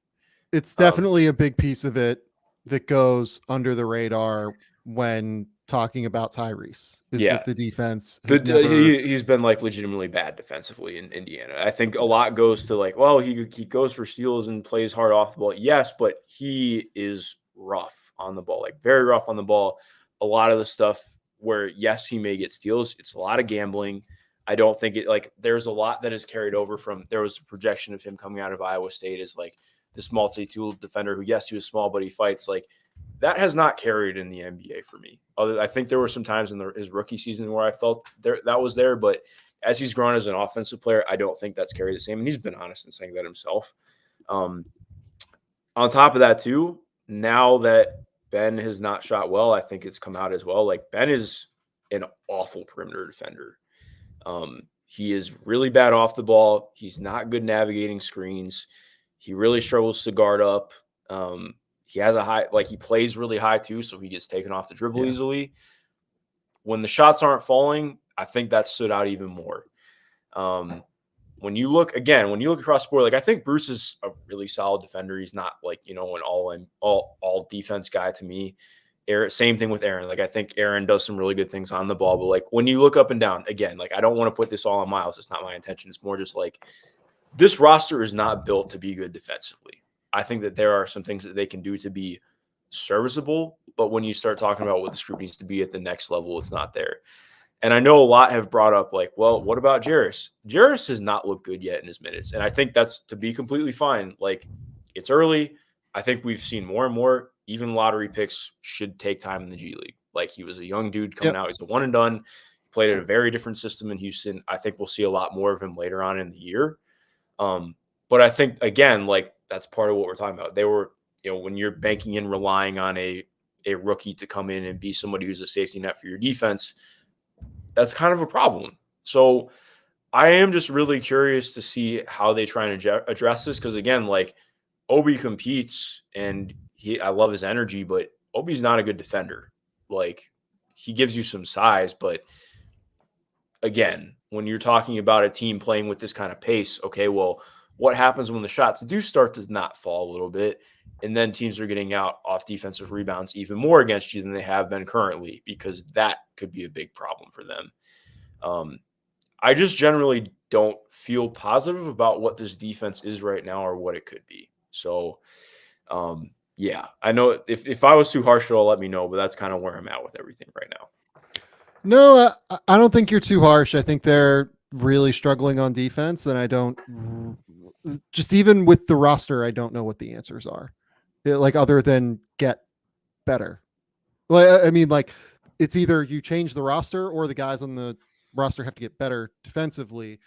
It's definitely a big piece of it that goes under the radar when talking about Tyrese. That the defense he's been like legitimately bad defensively in Indiana. I think a lot goes to like, well, he goes for steals and plays hard off the ball. Yes, but he is rough on the ball, like very rough on the ball. A lot of the stuff where, yes, he may get steals, it's a lot of gambling. I don't think it, like, there's a lot that is carried over from, there was a projection of him coming out of Iowa State as like this multi-tool defender who, yes, he was small, but he fights. Like, that has not carried in the NBA for me. I think there were some times in his rookie season where I felt that was there, but as he's grown as an offensive player, I don't think that's carried the same. And he's been honest in saying that himself. On top of that too, now that Ben has not shot well, I think it's come out as well. Like, Ben is an awful perimeter defender. He is really bad off the ball. He's not good navigating screens. He really struggles to guard up. He has a high, like, he plays really high too, so he gets taken off the dribble easily. When the shots aren't falling, I think that stood out even more. When you look across the board, like, I think Bruce is a really solid defender. He's not like, an all defense guy to me. Same thing with Aaron. Like, I think Aaron does some really good things on the ball, but like when you look up and down, again, like I don't want to put this all on Miles. It's not my intention. It's more just like this roster is not built to be good defensively. I think that there are some things that they can do to be serviceable, but when you start talking about what the group needs to be at the next level, it's not there. And I know a lot have brought up like, well, what about Jarris? Jarris has not looked good yet in his minutes. And I think that's to be completely fine. Like, it's early. I think we've seen more and more. Even lottery picks should take time in the G League. Like, he was a young dude coming out. He's a one and done. Played at a very different system in Houston. I think we'll see a lot more of him later on in the year. But I think, again, like that's part of what we're talking about. They were, when you're banking in relying on a rookie to come in and be somebody who's a safety net for your defense, that's kind of a problem. So I am just really curious to see how they try and address this. Because again, like Obi competes and I love his energy, but Obi's not a good defender. Like he gives you some size, but again, when you're talking about a team playing with this kind of pace, okay, well, what happens when the shots do start to not fall a little bit? And then teams are getting out off defensive rebounds even more against you than they have been currently, because that could be a big problem for them. I just generally don't feel positive about what this defense is right now or what it could be. So, yeah, I know if I was too harsh at all, let me know, but that's kind of where I'm at with everything right now. No, I don't think you're too harsh. I think they're really struggling on defense, and I don't just even with the roster, I don't know what the answers are. Like other than get better. Like I mean, like it's either you change the roster or the guys on the roster have to get better defensively,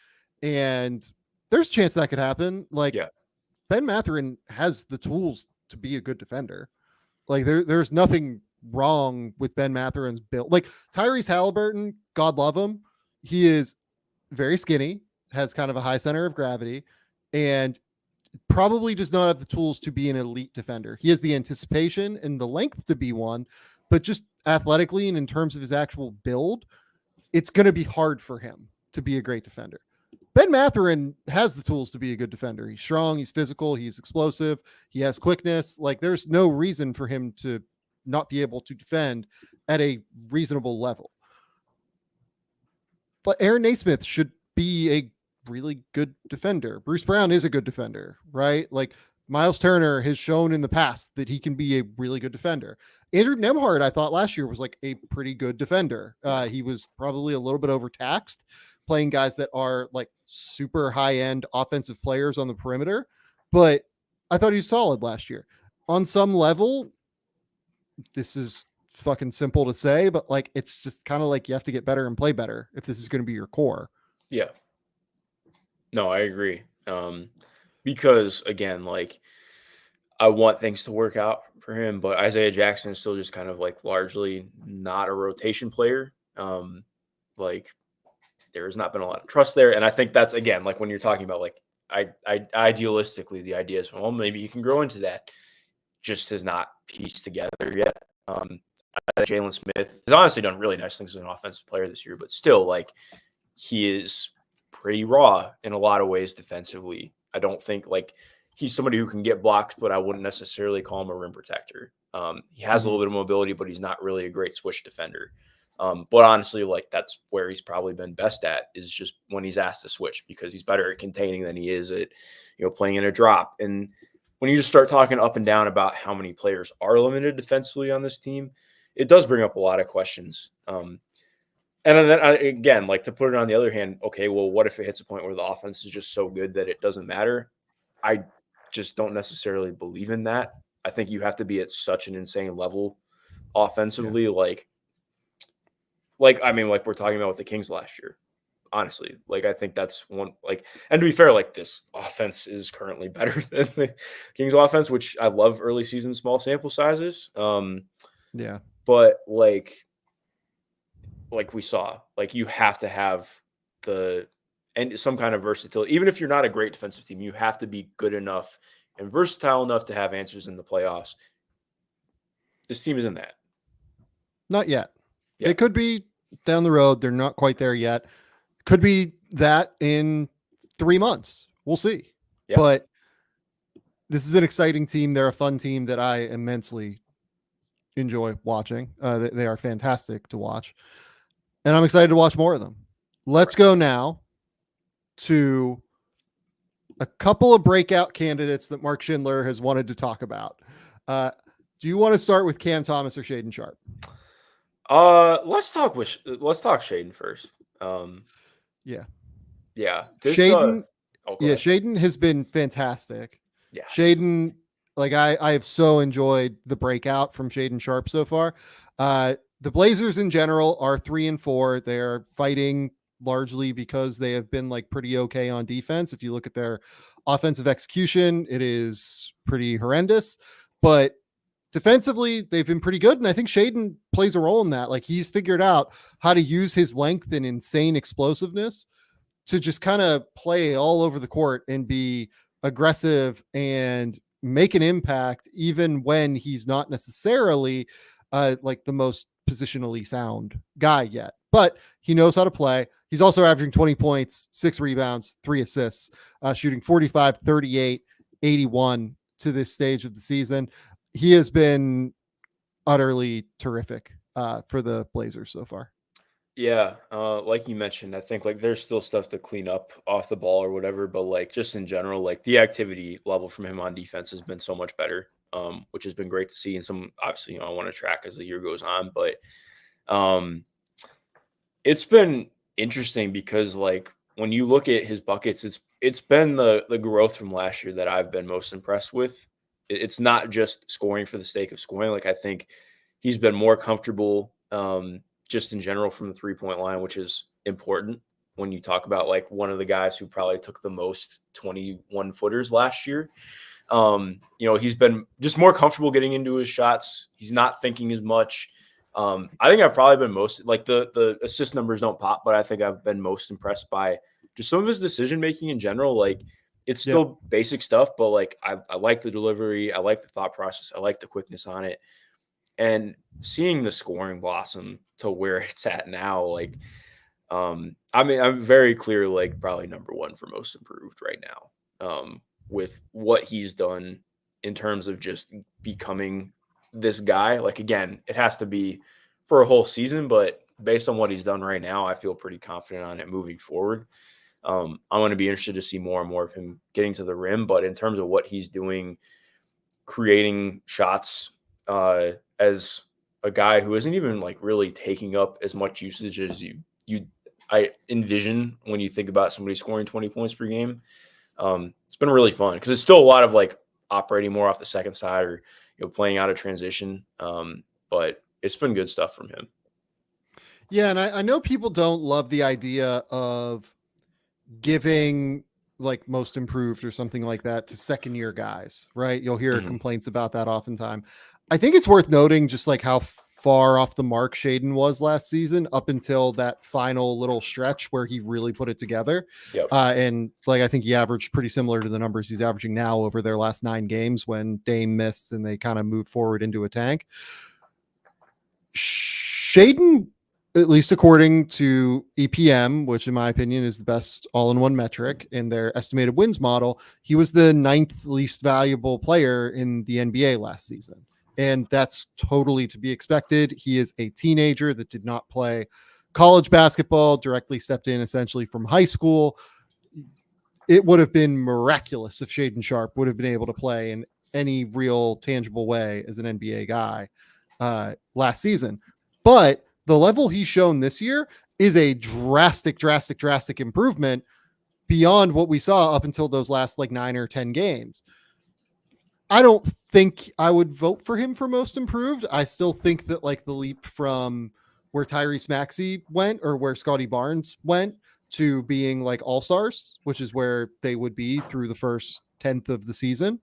and there's a chance that could happen. Like Ben Mathurin has the tools to be a good defender. Like there's nothing wrong with Ben Mathurin's build. Like Tyrese Haliburton, God love him, he is very skinny, has kind of a high center of gravity, and probably does not have the tools to be an elite defender. He has the anticipation and the length to be one, but just athletically and in terms of his actual build, it's going to be hard for him to be a great defender. Ben Mathurin has the tools to be a good defender. He's strong, he's physical, he's explosive, he has quickness. Like there's no reason for him to not be able to defend at a reasonable level. But Aaron Naismith should be a really good defender. Bruce Brown is a good defender, right? Like Miles Turner has shown in the past that he can be a really good defender. Andrew Nembhard, I thought last year was like a pretty good defender. He was probably a little bit overtaxed playing guys that are like super high end offensive players on the perimeter, but I thought he was solid last year. On some level, this is fucking simple to say, but like it's just kind of like you have to get better and play better if this is going to be your core. Yeah. No, I agree. Because again, like I want things to work out for him, but Isaiah Jackson is still just kind of like largely not a rotation player. Like there has not been a lot of trust there. And I think that's, again, like when you're talking about like, I idealistically, the idea is, well, maybe you can grow into that. Just has not pieced together yet. Jalen Smith has honestly done really nice things as an offensive player this year, but still like he is pretty raw in a lot of ways defensively. I don't think like he's somebody who can get blocks, but I wouldn't necessarily call him a rim protector. He has a little bit of mobility, but he's not really a great switch defender. But honestly, like that's where he's probably been best at is just when he's asked to switch, because he's better at containing than he is at, playing in a drop. And when you just start talking up and down about how many players are limited defensively on this team, it does bring up a lot of questions. And then again, like to put it on the other hand, okay, well, what if it hits a point where the offense is just so good that it doesn't matter? I just don't necessarily believe in that. I think you have to be at such an insane level offensively. Yeah. Like, I mean, like we're talking about with the Kings last year, honestly, like, I think that's one, like, and to be fair, like this offense is currently better than the Kings offense, which I love early season, small sample sizes. Yeah. But like we saw, like you have to have and some kind of versatility. Even if you're not a great defensive team, you have to be good enough and versatile enough to have answers in the playoffs. This team isn't that. Not yet. Yeah. It could be down the road. They're not quite there yet. Could be that in 3 months. We'll see. Yeah. But this is an exciting team. They're a fun team that I immensely enjoy watching. They are fantastic to watch. And I'm excited to watch more of them. Let's go now to a couple of breakout candidates that Mark Schindler has wanted to talk about. Do you want to start with Cam Thomas or Shaedon Sharpe? Let's talk Shaedon first. Yeah. Shaedon. Shaedon has been fantastic. Yes. Shaedon, like I have so enjoyed the breakout from Shaedon Sharpe so far. The Blazers in general are 3-4. They're fighting largely because they have been like pretty okay on defense. If you look at their offensive execution, it is pretty horrendous, but defensively they've been pretty good. And I think Shaedon plays a role in that. Like he's figured out how to use his length and insane explosiveness to just kind of play all over the court and be aggressive and make an impact, even when he's not necessarily like the most positionally sound guy yet, but he knows how to play. He's also averaging 20 points, 6 rebounds, 3 assists, shooting 45, 38, 81 to this stage of the season. He has been utterly terrific for the Blazers so far. Yeah, like you mentioned, I think like there's still stuff to clean up off the ball or whatever, but like just in general, like the activity level from him on defense has been so much better, which has been great to see. And some obviously, I want to track as the year goes on, but it's been interesting because like when you look at his buckets, it's been the growth from last year that I've been most impressed with. It's not just scoring for the sake of scoring. Like I think he's been more comfortable. Just in general from the 3-point line, which is important when you talk about like one of the guys who probably took the most 21 footers last year. He's been just more comfortable getting into his shots. He's not thinking as much. I think I've probably been most like the assist numbers don't pop, but I think I've been most impressed by just some of his decision making in general. Like it's still basic stuff, but like I like the delivery. I like the thought process. I like the quickness on it. And seeing the scoring blossom to where it's at now, like, I'm very clear, like probably number one for most improved right now, with what he's done in terms of just becoming this guy. Like, again, it has to be for a whole season, but based on what he's done right now, I feel pretty confident on it moving forward. I'm going to be interested to see more and more of him getting to the rim, but in terms of what he's doing, creating shots, as a guy who isn't even like really taking up as much usage as I envision when you think about somebody scoring 20 points per game. It's been really fun because it's still a lot of like operating more off the second side or playing out of transition. But it's been good stuff from him. Yeah, and I know people don't love the idea of giving like most improved or something like that to second year guys, right? You'll hear complaints about that oftentimes. I think it's worth noting just like how far off the mark Shaedon was last season up until that final little stretch where he really put it together. Yep. And like, I think he averaged pretty similar to the numbers he's averaging now over their last 9 games when Dame missed and they kind of moved forward into a tank. Shaedon, at least according to EPM, which in my opinion is the best all-in-one metric in their estimated wins model, he was the 9th least valuable player in the NBA last season. And that's totally to be expected. He is a teenager that did not play college basketball, directly stepped in essentially from high school. It would have been miraculous if Shaedon Sharpe would have been able to play in any real tangible way as an NBA guy last season. But the level he's shown this year is a drastic improvement beyond what we saw up until those last like 9 or 10 games. I don't think I would vote for him for most improved. I still think that like the leap from where Tyrese Maxey went or where Scotty Barnes went to being like all-stars, which is where they would be through the first 10th of the season.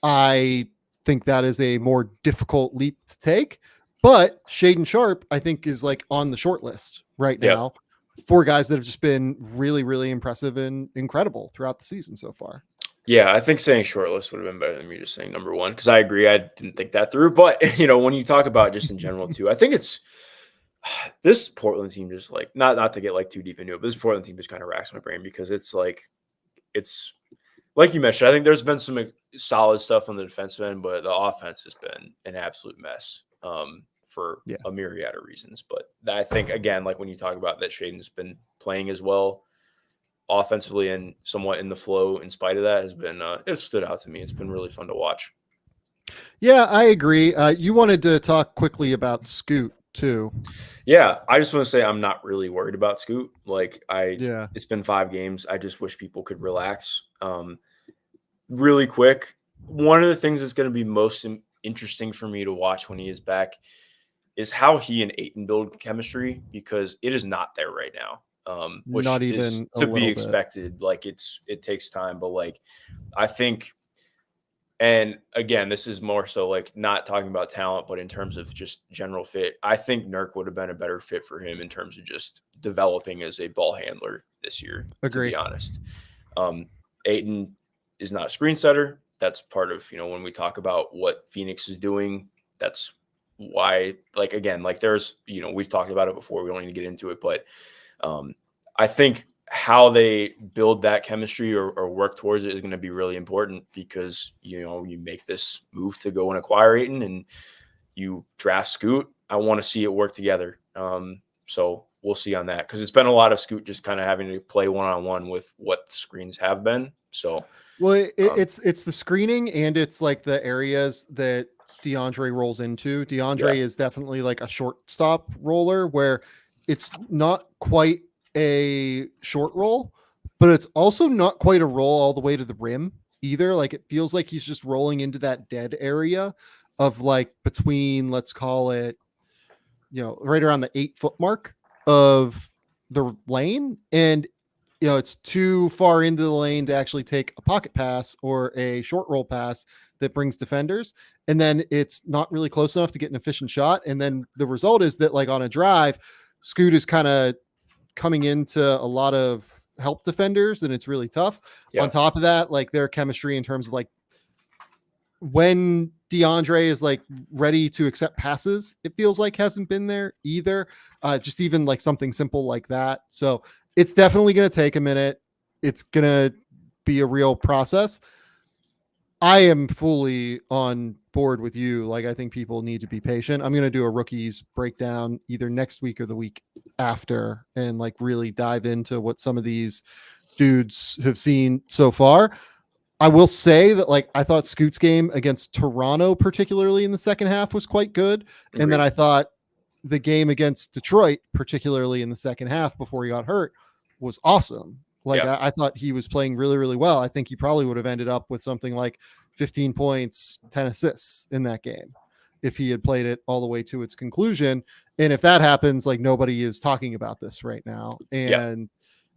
I think that is a more difficult leap to take, but Shaedon Sharpe, I think, is like on the short list right now for guys that have just been really, really impressive and incredible throughout the season so far. Yeah, I think saying short list would have been better than me just saying number one, because I agree. I didn't think that through. But, when you talk about just in general, too, I think it's this Portland team just like not to get like too deep into it, but this Portland team just kind of racks my brain because it's like you mentioned, I think there's been some solid stuff on the defensive end, but the offense has been an absolute mess for a myriad of reasons. But I think, again, like when you talk about that, Shaedon's been playing as well offensively and somewhat in the flow in spite of that has been it stood out to me. It's been really fun to watch. Yeah, I agree. You wanted to talk quickly about Scoot too. Yeah, I just want to say I'm not really worried about Scoot. Like Yeah. it's been 5 games. I just wish people could relax. Really quick, one of the things that's going to be most interesting for me to watch when he is back is how he and Ayton build chemistry, because it is not there right now. Which Not even is a to be little expected. bit. Like it takes time, but like I think, and again, this is more so like not talking about talent, but in terms of just general fit, I think Nurk would have been a better fit for him in terms of just developing as a ball handler this year, to Agree. be honest. Ayton is not a screen setter. That's part of, when we talk about what Phoenix is doing, that's why, like, again, like there's, we've talked about it before. We don't need to get into it, but I think how they build that chemistry or work towards it is going to be really important, because, you make this move to go and acquire Ayton and you draft Scoot. I want to see it work together. So we'll see on that, because it's been a lot of Scoot just kind of having to play one-on-one with what the screens have been. So, well, it's the screening, and it's like the areas that DeAndre rolls into. DeAndre is definitely like a shortstop roller, where it's not quite a short roll, but it's also not quite a roll all the way to the rim either. Like it feels like he's just rolling into that dead area of like between, let's call it, right around the 8-foot mark of the lane. And it's too far into the lane to actually take a pocket pass or a short roll pass that brings defenders. And then it's not really close enough to get an efficient shot. And then the result is that, like, on a drive, Scoot is kind of coming into a lot of help defenders, and it's really tough. On top of that, like, their chemistry in terms of like when DeAndre is like ready to accept passes, it feels like hasn't been there either. Just even like something simple like that. So it's definitely going to take a minute. It's going to be a real process. I am fully on board with you. Like, I think people need to be patient. I'm going to do a rookies breakdown either next week or the week after, and like really dive into what some of these dudes have seen so far. I will say that, like, I thought Scoot's game against Toronto, particularly in the second half, was quite good. Agreed. And then I thought the game against Detroit, particularly in the second half before he got hurt, was awesome. Like, I thought he was playing really, really well. I think he probably would have ended up with something like 15 points, 10 assists in that game if he had played it all the way to its conclusion. And if that happens, like, nobody is talking about this right now. And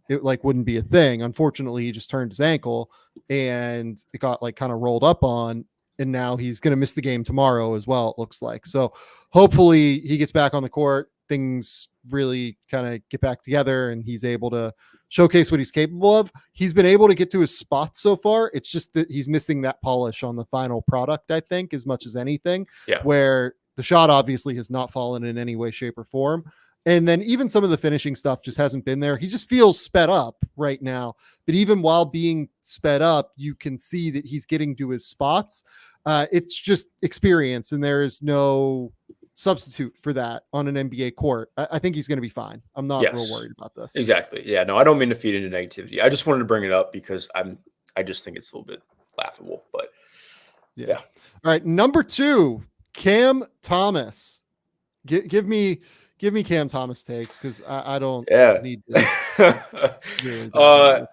it like wouldn't be a thing. Unfortunately, he just turned his ankle and it got like kind of rolled up on, and now he's going to miss the game tomorrow as well, it looks like. So hopefully he gets back on the court, things really kind of get back together, and he's able to showcase what he's capable of. He's been able to get to his spots so far. It's just that he's missing that polish on the final product, I think, as much as anything, where the shot obviously has not fallen in any way, shape, or form. And then even some of the finishing stuff just hasn't been there. He just feels sped up right now. But even while being sped up, you can see that he's getting to his spots. It's just experience, and there is no substitute for that on an NBA court. I think he's going to be fine. I'm not real worried about this. Exactly. Yeah, no, I don't mean to feed into negativity. I just wanted to bring it up because I just think it's a little bit laughable. But yeah. All right, number 2, Cam Thomas. Give me Cam Thomas takes, because I don't need to really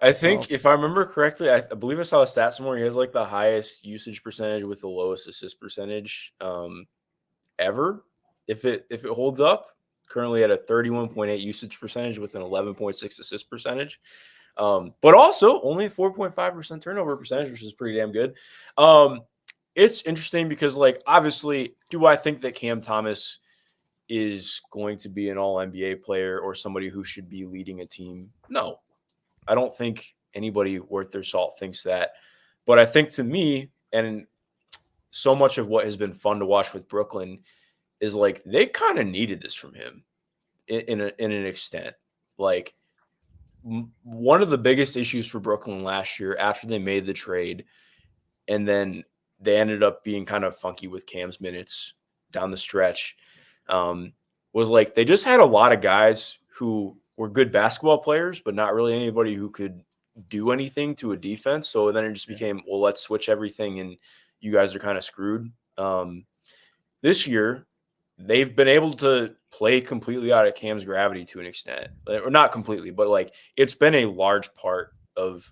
I think if I remember correctly, I believe I saw the stat somewhere. He has like the highest usage percentage with the lowest assist percentage ever. If it holds up, currently at a 31.8 usage percentage with an 11.6 assist percentage. But also only 4.5% turnover percentage, which is pretty damn good. It's interesting because, like, obviously, do I think that Cam Thomas is going to be an all-NBA player or somebody who should be leading a team? No, I don't think anybody worth their salt thinks that. But I think, to me, and so much of what has been fun to watch with Brooklyn is, like, they kind of needed this from him in an extent. Like, one of the biggest issues for Brooklyn last year after they made the trade and then they ended up being kind of funky with Cam's minutes down the stretch, was like they just had a lot of guys who were good basketball players, but not really anybody who could do anything to a defense. So then it just became, well, let's switch everything and you guys are kind of screwed. This year, they've been able to play completely out of Cam's gravity to an extent, or not completely, but like it's been a large part of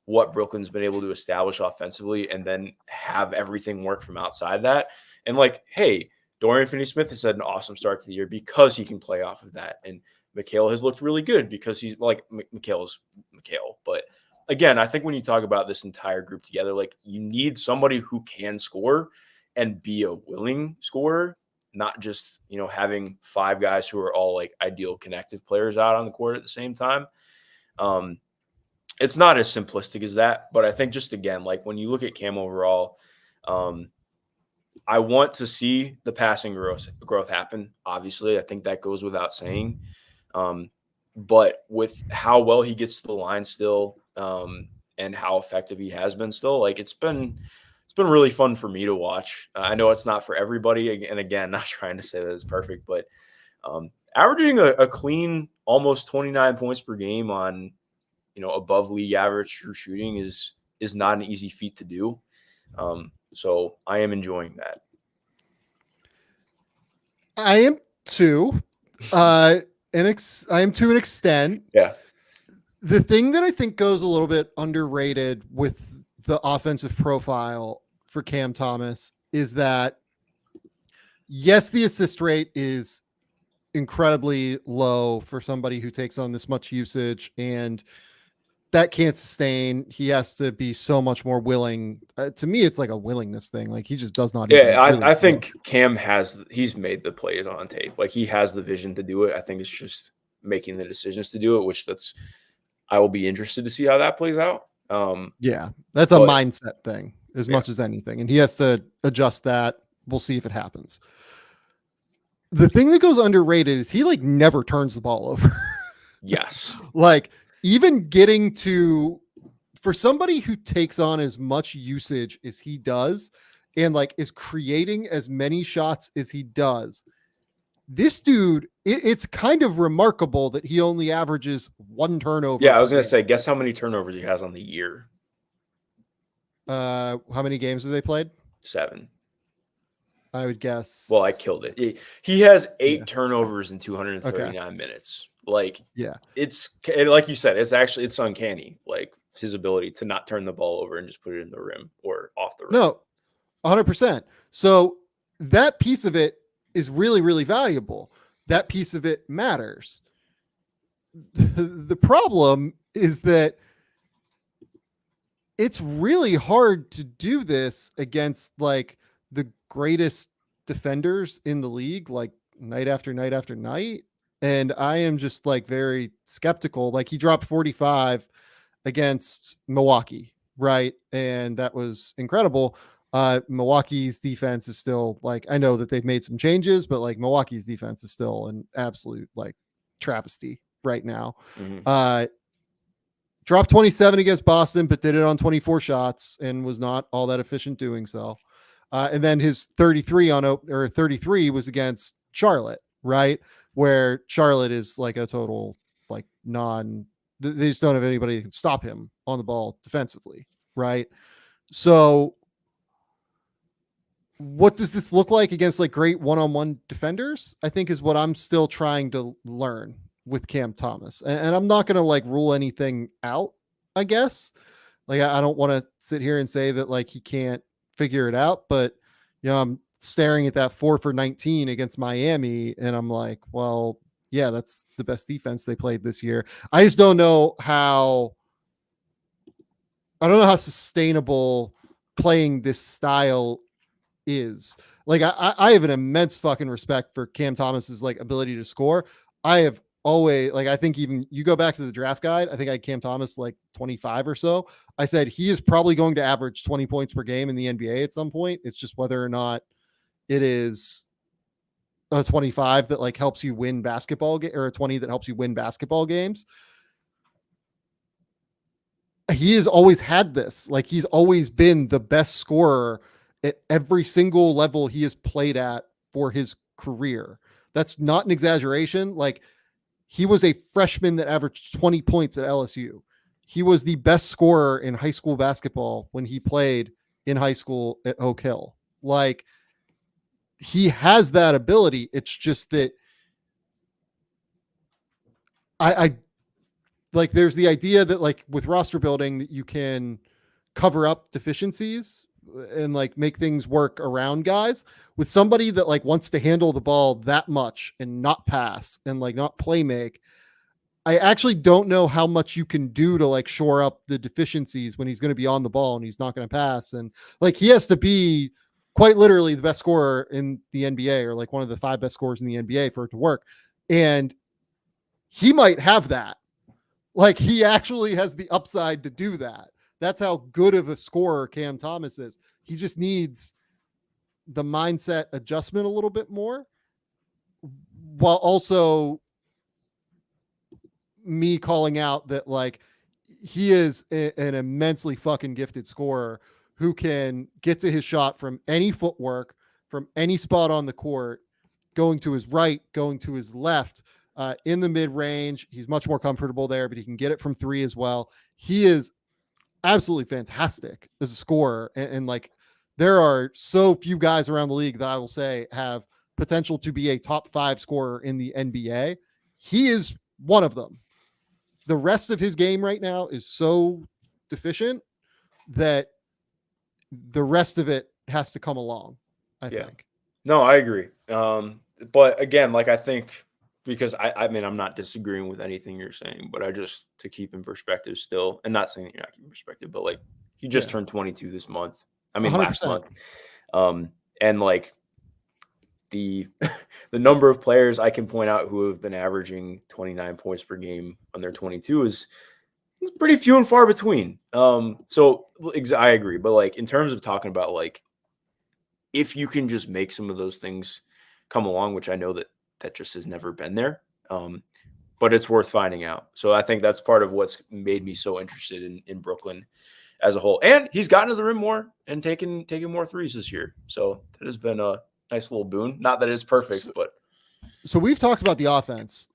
what Brooklyn's been able to establish offensively and then have everything work from outside that. And like, hey, Dorian Finney-Smith has had an awesome start to the year because he can play off of that. And Mikal has looked really good because he's like Mikal's Mikal. But again, I think when you talk about this entire group together, like you need somebody who can score and be a willing scorer, not just, you know, having 5 guys who are all like ideal connective players out on the court at the same time. It's not as simplistic as that, but I think just again, like when you look at Cam overall, I want to see the passing growth happen. Obviously, I think that goes without saying. But with how well he gets to the line still, and how effective he has been still, like it's been really fun for me to watch. I know it's not for everybody, and again, not trying to say that it's perfect, but averaging a clean almost 29 points per game on, you know, above league average true shooting is not an easy feat to do. So I am enjoying that. I am too. I am to an extent. Yeah. The thing that I think goes a little bit underrated with the offensive profile for Cam Thomas is that, yes, the assist rate is incredibly low for somebody who takes on this much usage, and that can't sustain. He has to be so much more willing. To me, it's like a willingness thing. Like he just does not. Yeah, I think Cam he's made the plays on tape. Like he has the vision to do it. I think it's just making the decisions to do it, which I will be interested to see how that plays out. Yeah, that's a mindset thing as much as anything. And he has to adjust that. We'll see if it happens. The thing that goes underrated is he like never turns the ball over. Yes. Like even getting to, for somebody who takes on as much usage as he does and like is creating as many shots as he does, this dude, it's kind of remarkable that he only averages 1 turnover. Yeah, I was going to say, guess how many turnovers he has on the year? How many games have they played? 7. I would guess. Well, I killed it. He has 8 turnovers in 239 minutes. Like, yeah, it's like you said, it's uncanny. Like his ability to not turn the ball over and just put it in the rim or off the rim. No, 100%. So that piece of it is really, really valuable. That piece of it matters. The problem is that it's really hard to do this against like the greatest defenders in the league, like night after night after night. And I am just like very skeptical. Like he dropped 45 against Milwaukee, right? And that was incredible. Milwaukee's defense is still like, I know that they've made some changes, but like Milwaukee's defense is still an absolute like travesty right now. Mm-hmm. Dropped 27 against Boston, but did it on 24 shots and was not all that efficient doing so. And then his 33 was against Charlotte, right? Where Charlotte is like a total like they just don't have anybody that can stop him on the ball defensively, right? So what does this look like against like great one-on-one defenders? I think is what I'm still trying to learn with Cam Thomas. And I'm not going to like rule anything out, I guess. Like, I don't want to sit here and say that like he can't figure it out, but you know, I'm staring at that 4 for 19 against Miami and I'm like, well, yeah, that's the best defense they played this year. I just don't know how sustainable playing this style is. Like I have an immense fucking respect for Cam Thomas's like ability to score. I have always like, I think even you go back to the draft guide, I think I had Cam Thomas like 25 or so. I said he is probably going to average 20 points per game in the NBA at some point. It's just whether or not it is a 25 that like helps you win basketball or a 20 that helps you win basketball games. he has always had this. Like, he's always been the best scorer at every single level he has played at for his career. That's not an exaggeration. Like, he was a freshman that averaged 20 points at LSU. He was the best scorer in high school basketball when he played in high school at Oak Hill. Like, he has that ability. It's just that I like, there's the idea that, like, with roster building, that you can cover up deficiencies and like make things work around guys. With somebody that like wants to handle the ball that much and not pass and like not play make, I actually don't know how much you can do to like shore up the deficiencies when he's going to be on the ball and he's not going to pass. And like, he has to be quite literally the best scorer in the NBA, or like one of the 5 best scorers in the NBA, for it to work. And he might have that. Like, he actually has the upside to do that. That's how good of a scorer Cam Thomas is. He just needs the mindset adjustment a little bit more, while also me calling out that like, he is an immensely fucking gifted scorer who can get to his shot from any footwork, from any spot on the court, going to his right, going to his left, in the mid range. He's much more comfortable there, but he can get it from 3 as well. He is absolutely fantastic as a scorer. And like, there are so few guys around the league that I will say have potential to be a top 5 scorer in the NBA. He is one of them. The rest of his game right now is so deficient that the rest of it has to come along, I think. No, I agree. But again, like, I think, because I mean, I'm not disagreeing with anything you're saying, but I just, to keep in perspective still, and not saying that you're not keeping perspective, but like, he just turned 22 this month. I mean, 100%. last month. And like, the the number of players I can point out who have been averaging 29 points per game on their 22 is pretty few and far between. So I agree, but like, in terms of talking about like, if you can just make some of those things come along, which I know that just has never been there, but it's worth finding out. So I think that's part of what's made me so interested in Brooklyn as a whole. And he's gotten to the rim more and taking more threes this year. So that has been a nice little boon. Not that it's perfect, but. So we've talked about the offense.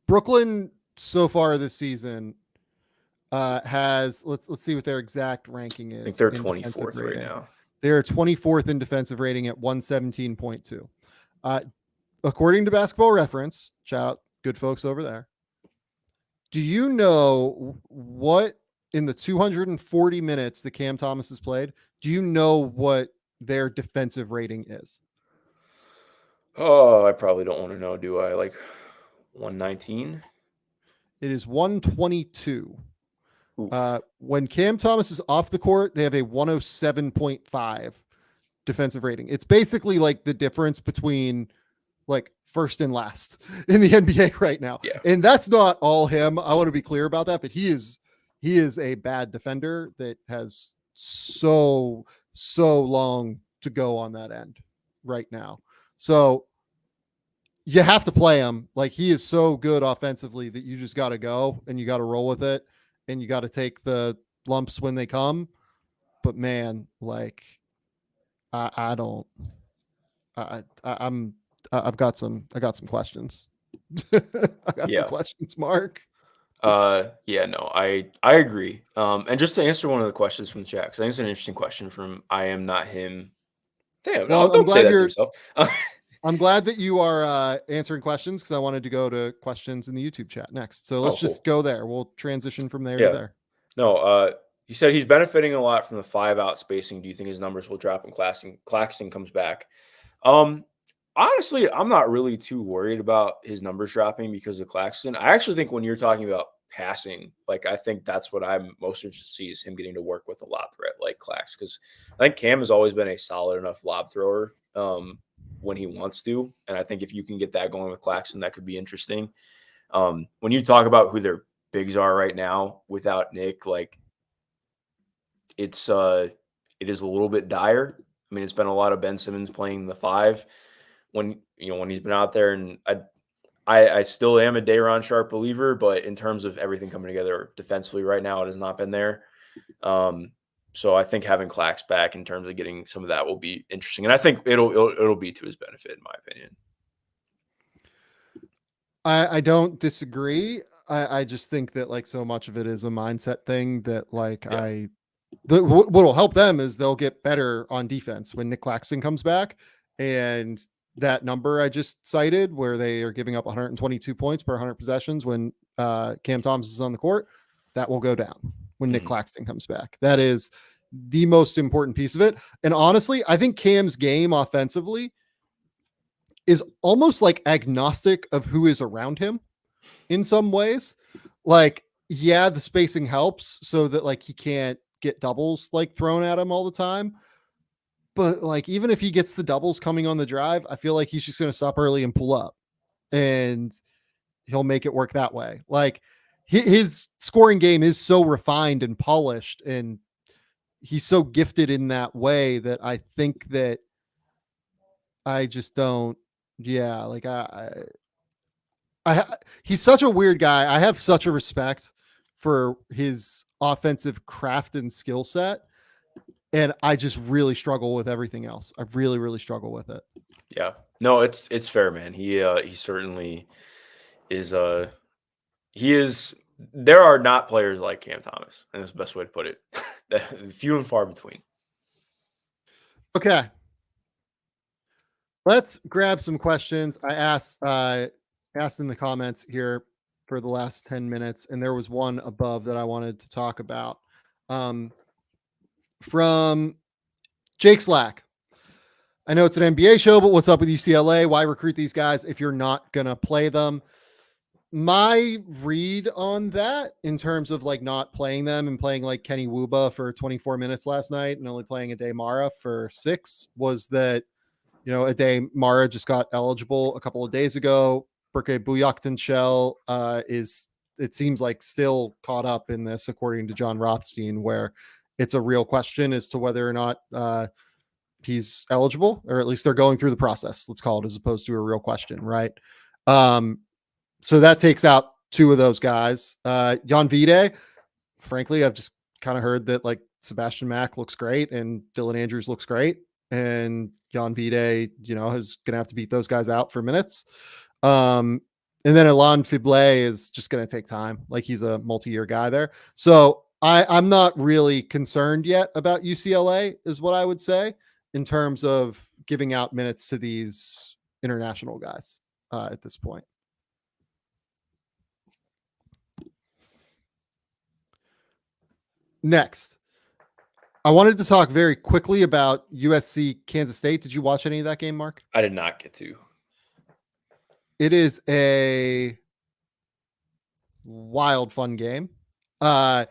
Brooklyn so far this season has, let's see what their exact ranking is. I think they're 24th right now. They're 24th in defensive rating at 117.2. According to Basketball Reference, shout out good folks over there. Do you know what, in the 240 minutes that Cam Thomas has played, do you know what their defensive rating is? Oh, I probably don't want to know, do I? Like 119? It is 122. When Cam Thomas is off the court, they have a 107.5 defensive rating. It's basically like the difference between like first and last in the NBA right now. Yeah. And that's not all him. I want to be clear about that, but he is a bad defender that has so long to go on that end right now. So you have to play him. Like, he is so good offensively that you just got to go and you got to roll with it, and you got to take the lumps when they come. But man, like, I've got some questions. I got some questions, Mark. Yeah, no, I agree. And just to answer one of the questions from the chat, because I think it's an interesting question from I Am Not Him. Damn, well, no, don't say that to yourself. I'm glad that you are answering questions, because I wanted to go to questions in the YouTube chat next. So let's just go there. We'll transition from there to there. No, he said he's benefiting a lot from the 5-out spacing. Do you think his numbers will drop when Claxton comes back? Honestly, I'm not really too worried about his numbers dropping because of Claxton. I actually think when you're talking about passing, like, I think that's what I'm most interested to see, is him getting to work with a lob threat like Clax, because I think Cam has always been a solid enough lob thrower when he wants to, and I think if you can get that going with Claxton, that could be interesting. When you talk about who their bigs are right now without Nick, like, it is a little bit dire. I mean, it's been a lot of Ben Simmons playing the 5 when he's been out there, and I still am a Shaedon Sharpe believer, but in terms of everything coming together defensively right now, it has not been there. So I think having Clax back in terms of getting some of that will be interesting, and I think it'll be to his benefit, in my opinion. I don't disagree. I just think that like so much of it is a mindset thing that like Yeah. what'll help them is they'll get better on defense when Nick Claxton comes back, and that number I just cited where they are giving up 122 points per 100 possessions when Cam Thomas is on the court, that will go down when Nick Claxton comes back. That is the most important piece of it. And honestly, I think Cam's game offensively is almost like agnostic of who is around him in some ways. Like, yeah, the spacing helps so that like he can't get doubles like thrown at him all the time. But like, even if he gets the doubles coming on the drive, I feel like he's just going to stop early and pull up and he'll make it work that way. Like his scoring game is so refined and polished, and he's so gifted in that way that I think that I just don't. Yeah, like he's such a weird guy. I have such a respect for his offensive craft and skill set, and I just really struggle with everything else. I really, really struggle with it. Yeah, no, it's fair, man. He certainly is. He is. There are not players like Cam Thomas, and that's the best way to put it. Few and far between. Okay, let's grab some questions. I asked in the comments here for the last 10 minutes, and there was one above that I wanted to talk about. From Jake Slack. I know it's an NBA show, but what's up with UCLA? Why recruit these guys if you're not going to play them? My read on that in terms of like not playing them and playing like Kenny Wuba for 24 minutes last night and only playing Ade Mara for 6 was that, you know, Ade Mara just got eligible a couple of days ago. Berke Buyaktan Shell is, it seems like, still caught up in this, according to John Rothstein, where it's a real question as to whether or not he's eligible, or at least they're going through the process, let's call it, as opposed to a real question, right? So that takes out 2 of those guys. Jan Vide, frankly, I've just kind of heard that like Sebastian Mack looks great and Dylan Andrews looks great, and Jan Vide, you know, is going to have to beat those guys out for minutes. And then Elan Fiblé is just going to take time. Like he's a multi-year guy there. So I'm not really concerned yet about UCLA is what I would say in terms of giving out minutes to these international guys at this point. Next, I wanted to talk very quickly about USC Kansas State. Did you watch any of that game, Mark? I did not get to. It is a wild, fun game. Isaiah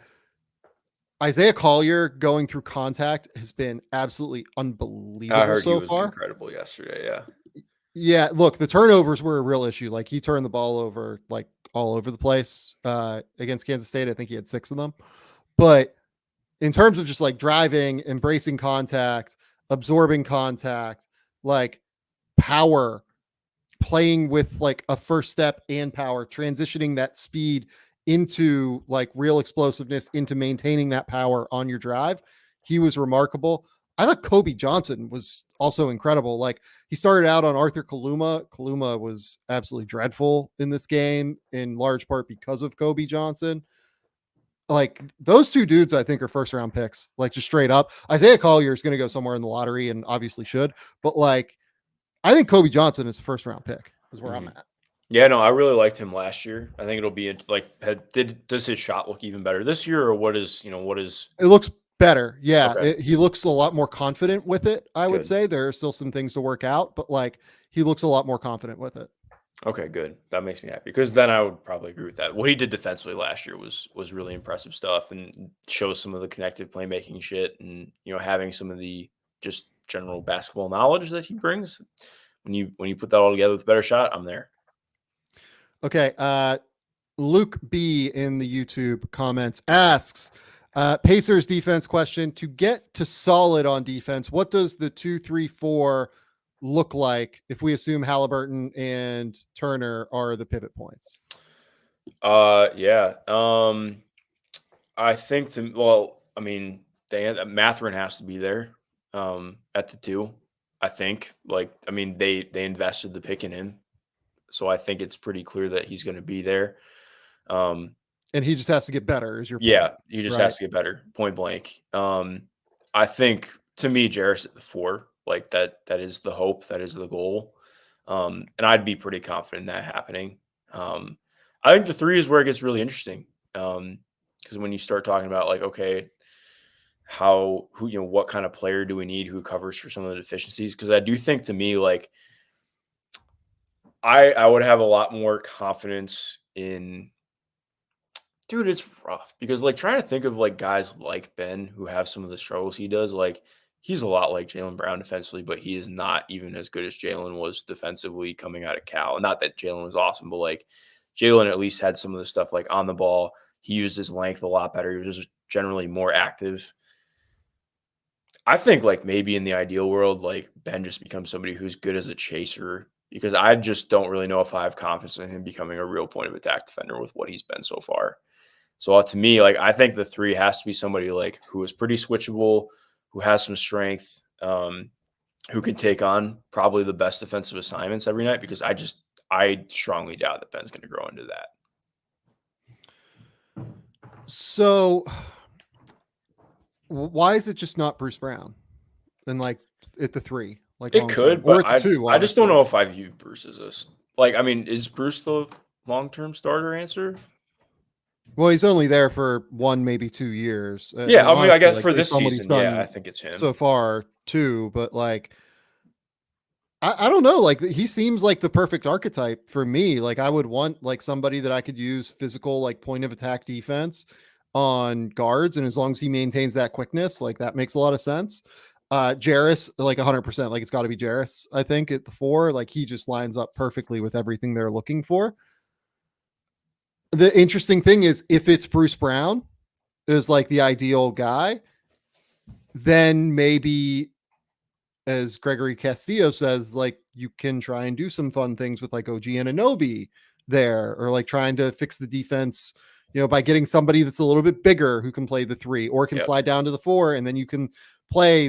Collier going through contact has been absolutely unbelievable I heard so he was far. incredible yesterday. Yeah. Yeah, look, the turnovers were a real issue. Like he turned the ball over like all over the place against Kansas State. I think he had 6 of them. But in terms of just like driving, embracing contact, absorbing contact, like power, playing with like a first step and power, transitioning that speed into like real explosiveness, into maintaining that power on your drive, he was remarkable. I thought Kobe Johnson was also incredible. Like he started out on Arthur Kaluma. Kaluma was absolutely dreadful in this game, in large part because of Kobe Johnson. Like those 2 dudes, I think, are first round picks, like just straight up. Isaiah Collier is going to go somewhere in the lottery and obviously should, but like, I think Kobe Johnson is a first round pick is where I'm at. Yeah, no, I really liked him last year. I think it'll be like, does his shot look even better this year, or what is? It looks better. Yeah, Okay. he looks a lot more confident with it. I would Good. say there are still some things to work out, but like he looks a lot more confident with it. Okay, good. That makes me happy, because then I would probably agree with that. What he did defensively last year was really impressive stuff, and shows some of the connective playmaking shit, and having some of the just general basketball knowledge that he brings. When you put that all together with a better shot, I'm there. Okay, Luke B in the YouTube comments asks, Pacers defense question: to get to solid on defense, what does the 2-3-4 look like if we assume Haliburton and Turner are the pivot points? Yeah. I think I mean, Mathurin has to be there at the 2. I think. I mean, they invested the pick in him, so I think it's pretty clear that he's going to be there. And he just has to get better, is your point. Yeah, he just right? has to get better, point blank. I think to me, Jarris at the 4, that is the hope, that is the goal. And I'd be pretty confident in that happening. I think the 3 is where it gets really interesting. Because when you start talking about okay, what kind of player do we need who covers for some of the deficiencies? Because I do think to me, I would have a lot more confidence in. Dude, it's rough because trying to think of guys like Ben who have some of the struggles he does, he's a lot like Jaylen Brown defensively, but he is not even as good as Jaylen was defensively coming out of Cal. Not that Jaylen was awesome, but Jaylen at least had some of the stuff on the ball. He used his length a lot better. He was just generally more active. I think maybe in the ideal world, Ben just becomes somebody who's good as a chaser, because I just don't really know if I have confidence in him becoming a real point of attack defender with what he's been so far. So to me, I think the 3 has to be somebody who is pretty switchable, who has some strength, who can take on probably the best defensive assignments every night, because I strongly doubt that Ben's going to grow into that. So why is it just not Bruce Brown? And at the 3, it could, but or at the 2. I just don't know if I view Bruce as I mean, is Bruce the long-term starter answer? Well, he's only there for 1, maybe 2 years. Yeah, I mean, I guess for this season, yeah, I think it's him so far too. But I don't know. He seems like the perfect archetype for me. I would want somebody that I could use physical, point of attack defense on guards, and as long as he maintains that quickness, that makes a lot of sense. Jarris, 100%, it's got to be Jarris. I think at the 4, he just lines up perfectly with everything they're looking for. The interesting thing is, if it's Bruce Brown is the ideal guy, then maybe, as Gregory Castillo says, you can try and do some fun things with OG Anunoby there, or trying to fix the defense, by getting somebody that's a little bit bigger who can play the 3 or can slide down to the 4, and then you can play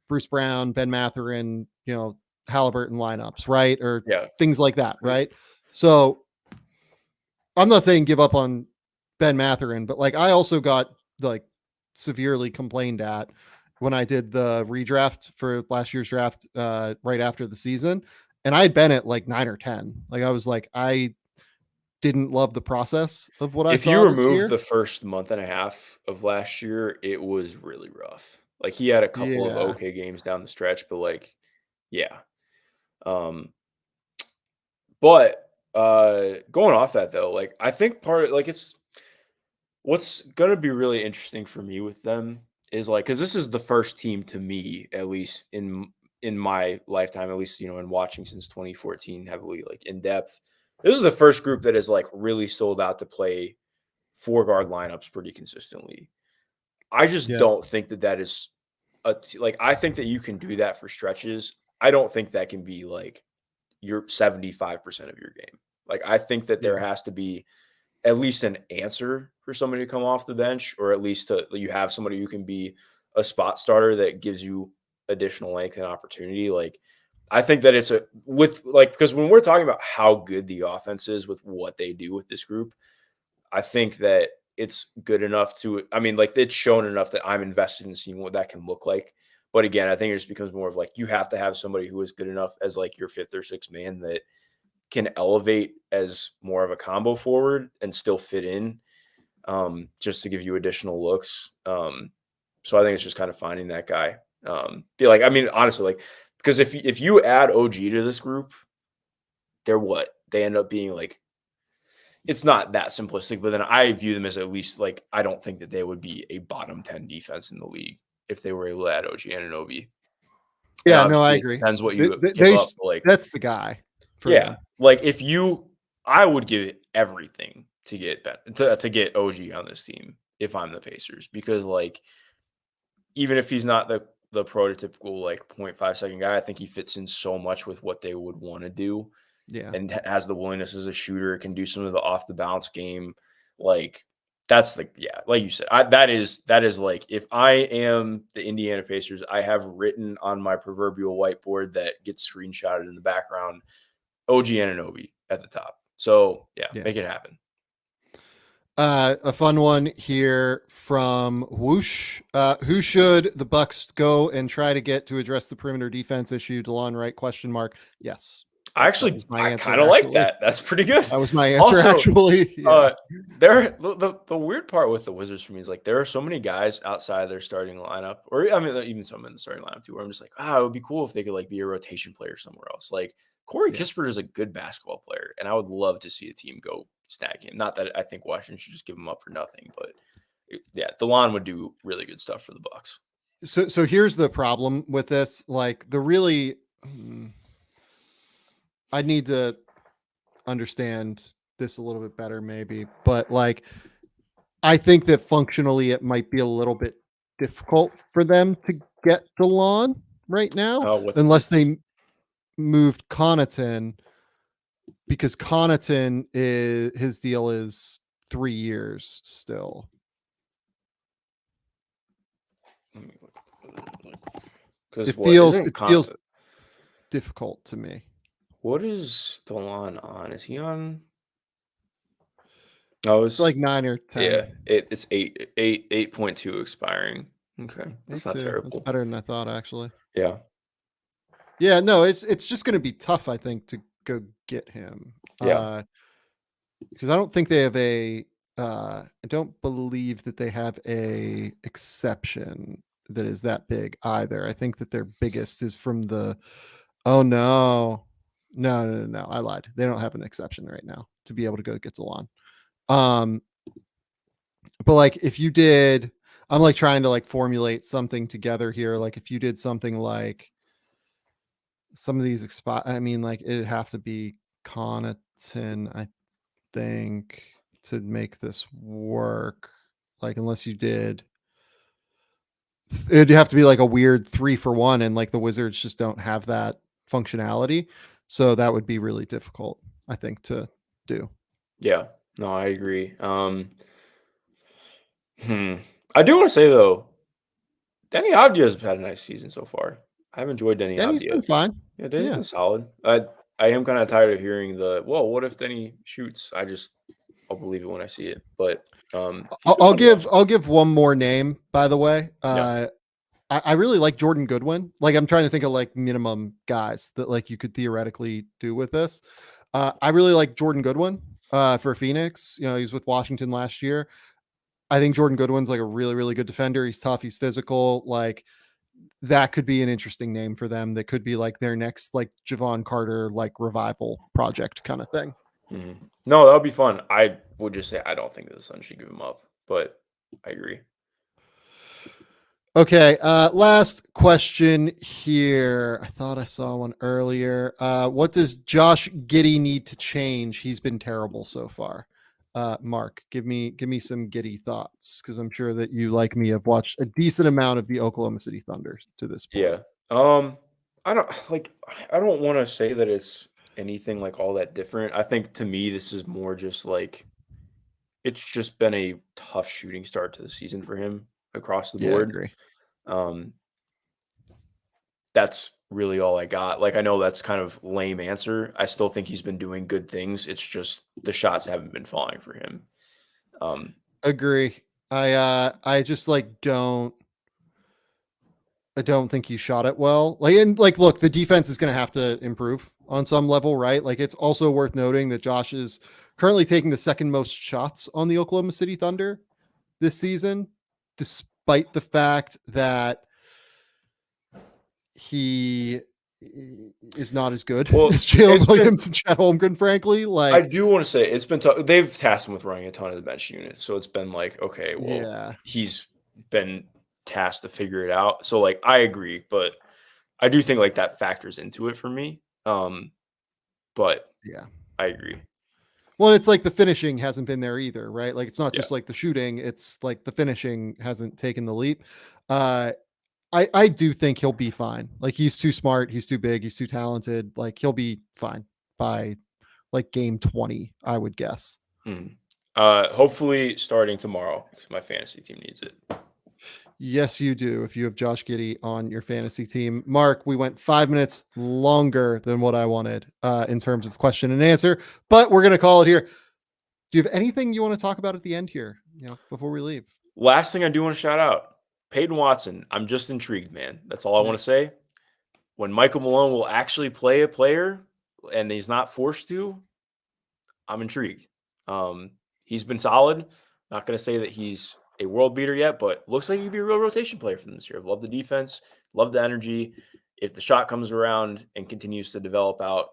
Bruce Brown, Ben Mathurin, Haliburton lineups, right? Or things like that, right? So I'm not saying give up on Ben Mathurin, but I also got severely complained at when I did the redraft for last year's draft right after the season, and I had been at 9 or 10. I was I didn't love the process of what I saw. If you remove the first month and a half of last year, it was really rough. He had a couple of okay games down the stretch, but yeah. But going off that though, I think part of it's what's going to be really interesting for me with them is because this is the first team to me, at least in my lifetime, at least, in watching since 2014 heavily, in depth. This is the first group that is really sold out to play 4 guard lineups pretty consistently. I just don't think that is I think that you can do that for stretches. I don't think that can be your 75% of your game. I think that there has to be at least an answer for somebody to come off the bench, or at least you have somebody who can be a spot starter that gives you additional length and opportunity. I think that it's because when we're talking about how good the offense is with what they do with this group, I think that it's good enough to, I mean, it's shown enough that I'm invested in seeing what that can look like. But again, I think it just becomes more of you have to have somebody who is good enough as your 5th or 6th man that can elevate as more of a combo forward and still fit in, just to give you additional looks. So I think it's just kind of finding that guy. I mean, honestly, because if you add OG to this group, they end up being it's not that simplistic, but then I view them as at least I don't think that they would be a bottom 10 defense in the league if they were able to add OG Anunoby. Yeah, no, I agree. Depends what you give up. That's the guy. Yeah, I would give it everything to get to get OG on this team if I'm the Pacers, because even if he's not the the prototypical like 0.5 second guy. I think he fits in so much with what they would want to do, Yeah. and has the willingness as a shooter, can do some of the off the bounce game. Like that's the like you said, that is like, if I am the Indiana Pacers, I have written on my proverbial whiteboard that gets screenshotted in the background, OG Anunoby at the top. So yeah, make it happen. A fun one here from Whoosh. Who should the Bucks go and try to get to address the perimeter defense issue? DeLon Wright? ? Yes. I kind of like that. That's pretty good. That was my answer. Also, actually, yeah. The weird part with the Wizards for me is like there are so many guys outside their starting lineup, or I mean even some in the starting lineup too, where I'm just like, it would be cool if they could like be a rotation player somewhere else. Like Corey Kispert is a good basketball player, and I would love to see a team go snag him. Not that I think Washington should just give him up for nothing, but yeah, DeLon would do really good stuff for the Bucks. So here's the problem with this. Like I need to understand this a little bit better, maybe, but like, I think that functionally it might be a little bit difficult for them to get DeLon right now, unless they moved Connaughton, because Connaughton his deal is 3 years still. It feels difficult to me. What is DeLon on? Is he on? No, it's like 9 or 10. Yeah, it's 8.2 expiring. Okay, that's not terrible. That's better than I thought, actually. Yeah. Yeah, no, it's just going to be tough, I think, to go get him. Yeah. Because I don't think they have I don't believe that they have a exception that is that big either. I think that their biggest is from the. Oh no, I lied. They don't have an exception right now to be able to go get DeLon. But like if you did, I'm like trying to like formulate something together here. Like if you did something like some of these I mean, like it'd have to be Connaughton, I think, to make this work. Like unless you did, it'd have to be like a weird 3-for-1, and like the Wizards just don't have that functionality. So that would be really difficult, I think, to do. Yeah, no, I agree. I do want to say though, Denny Avdija has had a nice season so far. I've enjoyed Denny Avdija. Denny's been fine. Yeah, Denny's been solid. I am kind of tired of hearing what if Denny shoots? I'll believe it when I see it. But I'll give one more name, by the way. I really like Jordan Goodwin. Like I'm trying to think of like minimum guys that like you could theoretically do with this. I really like Jordan Goodwin for Phoenix. You know, he was with Washington last year. I think Jordan Goodwin's like a really, really good defender. He's tough. He's physical. Like that could be an interesting name for them. That could be like their next like Javon Carter like revival project kind of thing. Mm-hmm. No, that would be fun. I would just say I don't think the Suns should give him up, but I agree. Okay, last question here. I thought I saw one earlier. What does Josh Giddey need to change? He's been terrible so far. Mark, give me some Giddey thoughts, because I'm sure that you, like me, have watched a decent amount of the Oklahoma City Thunder to this point. Yeah. I don't want to say that it's anything like all that different. I think to me this is more just like it's just been a tough shooting start to the season for him across the board. I agree. That's really all I got. Like I know that's kind of lame answer. I still think he's been doing good things. It's just the shots haven't been falling for him. Agree. I just like I don't think he shot it well. Like, and like, look, the defense is going to have to improve on some level, right? Like, it's also worth noting that Josh is currently taking the second most shots on the Oklahoma City Thunder this season, despite the fact that he is not as good as Jalen Williams and Chet Holmgren, frankly. Like, I do want to say it's been tough. They've tasked him with running a ton of the bench units, so it's been like, okay, well, he's been tasked to figure it out. So like I agree, but I do think like that factors into it for me. But yeah, I agree. Well, it's like the finishing hasn't been there either, right? Like it's not just like the shooting, it's like the finishing hasn't taken the leap. I do think he'll be fine. Like, he's too smart, he's too big, he's too talented. Like, he'll be fine by like game 20, I would guess. Hopefully starting tomorrow because my fantasy team needs it. Yes, you do. If you have Josh Giddey on your fantasy team. Mark, we went 5 minutes longer than what I wanted in terms of question and answer, but we're going to call it here. Do you have anything you want to talk about at the end here, before we leave? Last thing I do want to shout out, Peyton Watson. I'm just intrigued, man. That's all I want to say. When Michael Malone will actually play a player and he's not forced to, I'm intrigued. He's been solid. Not going to say that he's a world beater yet, but looks like he'd be a real rotation player for them this year. Love the defense, love the energy. If the shot comes around and continues to develop out,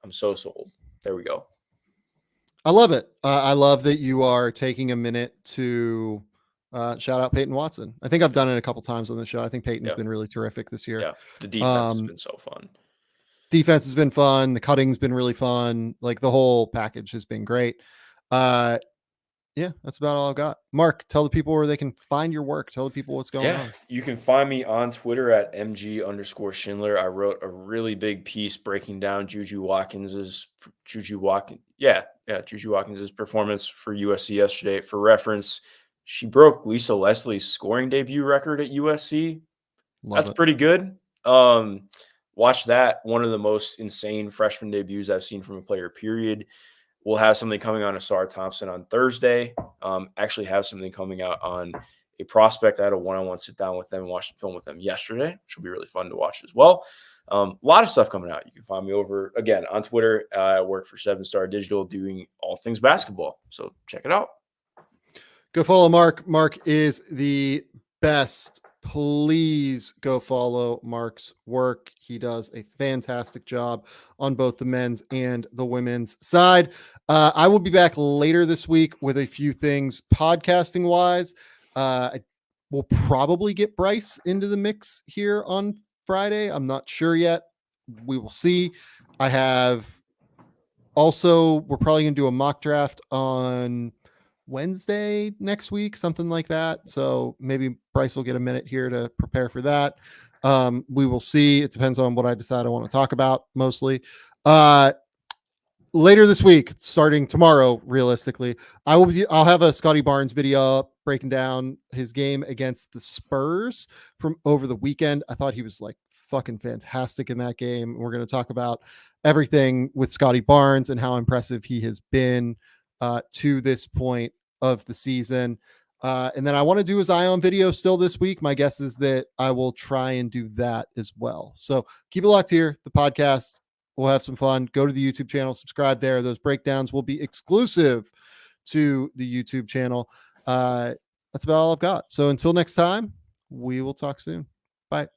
I'm so sold. There we go. I love it. I love that you are taking a minute to shout out Peyton Watson. I think I've done it a couple times on the show. I think Peyton's been really terrific this year. Yeah, the defense has been so fun. Defense has been fun. The cutting's been really fun. Like, the whole package has been great. Yeah, that's about all I've got. Mark, tell the people where they can find your work. Tell the people what's going on. You can find me on Twitter at MG_Schindler. I wrote a really big piece breaking down Juju Watkins's performance for USC yesterday. For reference, she broke Lisa Leslie's scoring debut record at USC. That's pretty good. Watch that. One of the most insane freshman debuts I've seen from a player, period. We'll have something coming on Asar Thompson on Thursday. Actually have something coming out on a prospect. I had a one-on-one sit down with them and watched the film with them yesterday, which will be really fun to watch as well. A lot of stuff coming out. You can find me over, again, on Twitter. I work for 7-Star Digital doing all things basketball. So check it out. Go follow Mark. Mark is the best. Please go follow Mark's work. He does a fantastic job on both the men's and the women's side. I will be back later this week with a few things podcasting wise. I will probably get Bryce into the mix here on Friday. I'm not sure yet. We will see. We're probably going to do a mock draft on Wednesday next week, something like that. So maybe Bryce will get a minute here to prepare for that. We will see. It depends on what I decide I want to talk about mostly. Later this week, starting tomorrow, realistically, I'll have a Scotty Barnes video up breaking down his game against the Spurs from over the weekend. I thought he was like fucking fantastic in that game. We're going to talk about everything with Scotty Barnes and how impressive he has been to this point of the season. And then I want to do his Ion video still this week. My guess is that I will try and do that as well. So keep it locked here. The podcast, we'll have some fun. Go to the YouTube channel, subscribe there. Those breakdowns will be exclusive to the YouTube channel. That's about all I've got. So until next time, we will talk soon. Bye.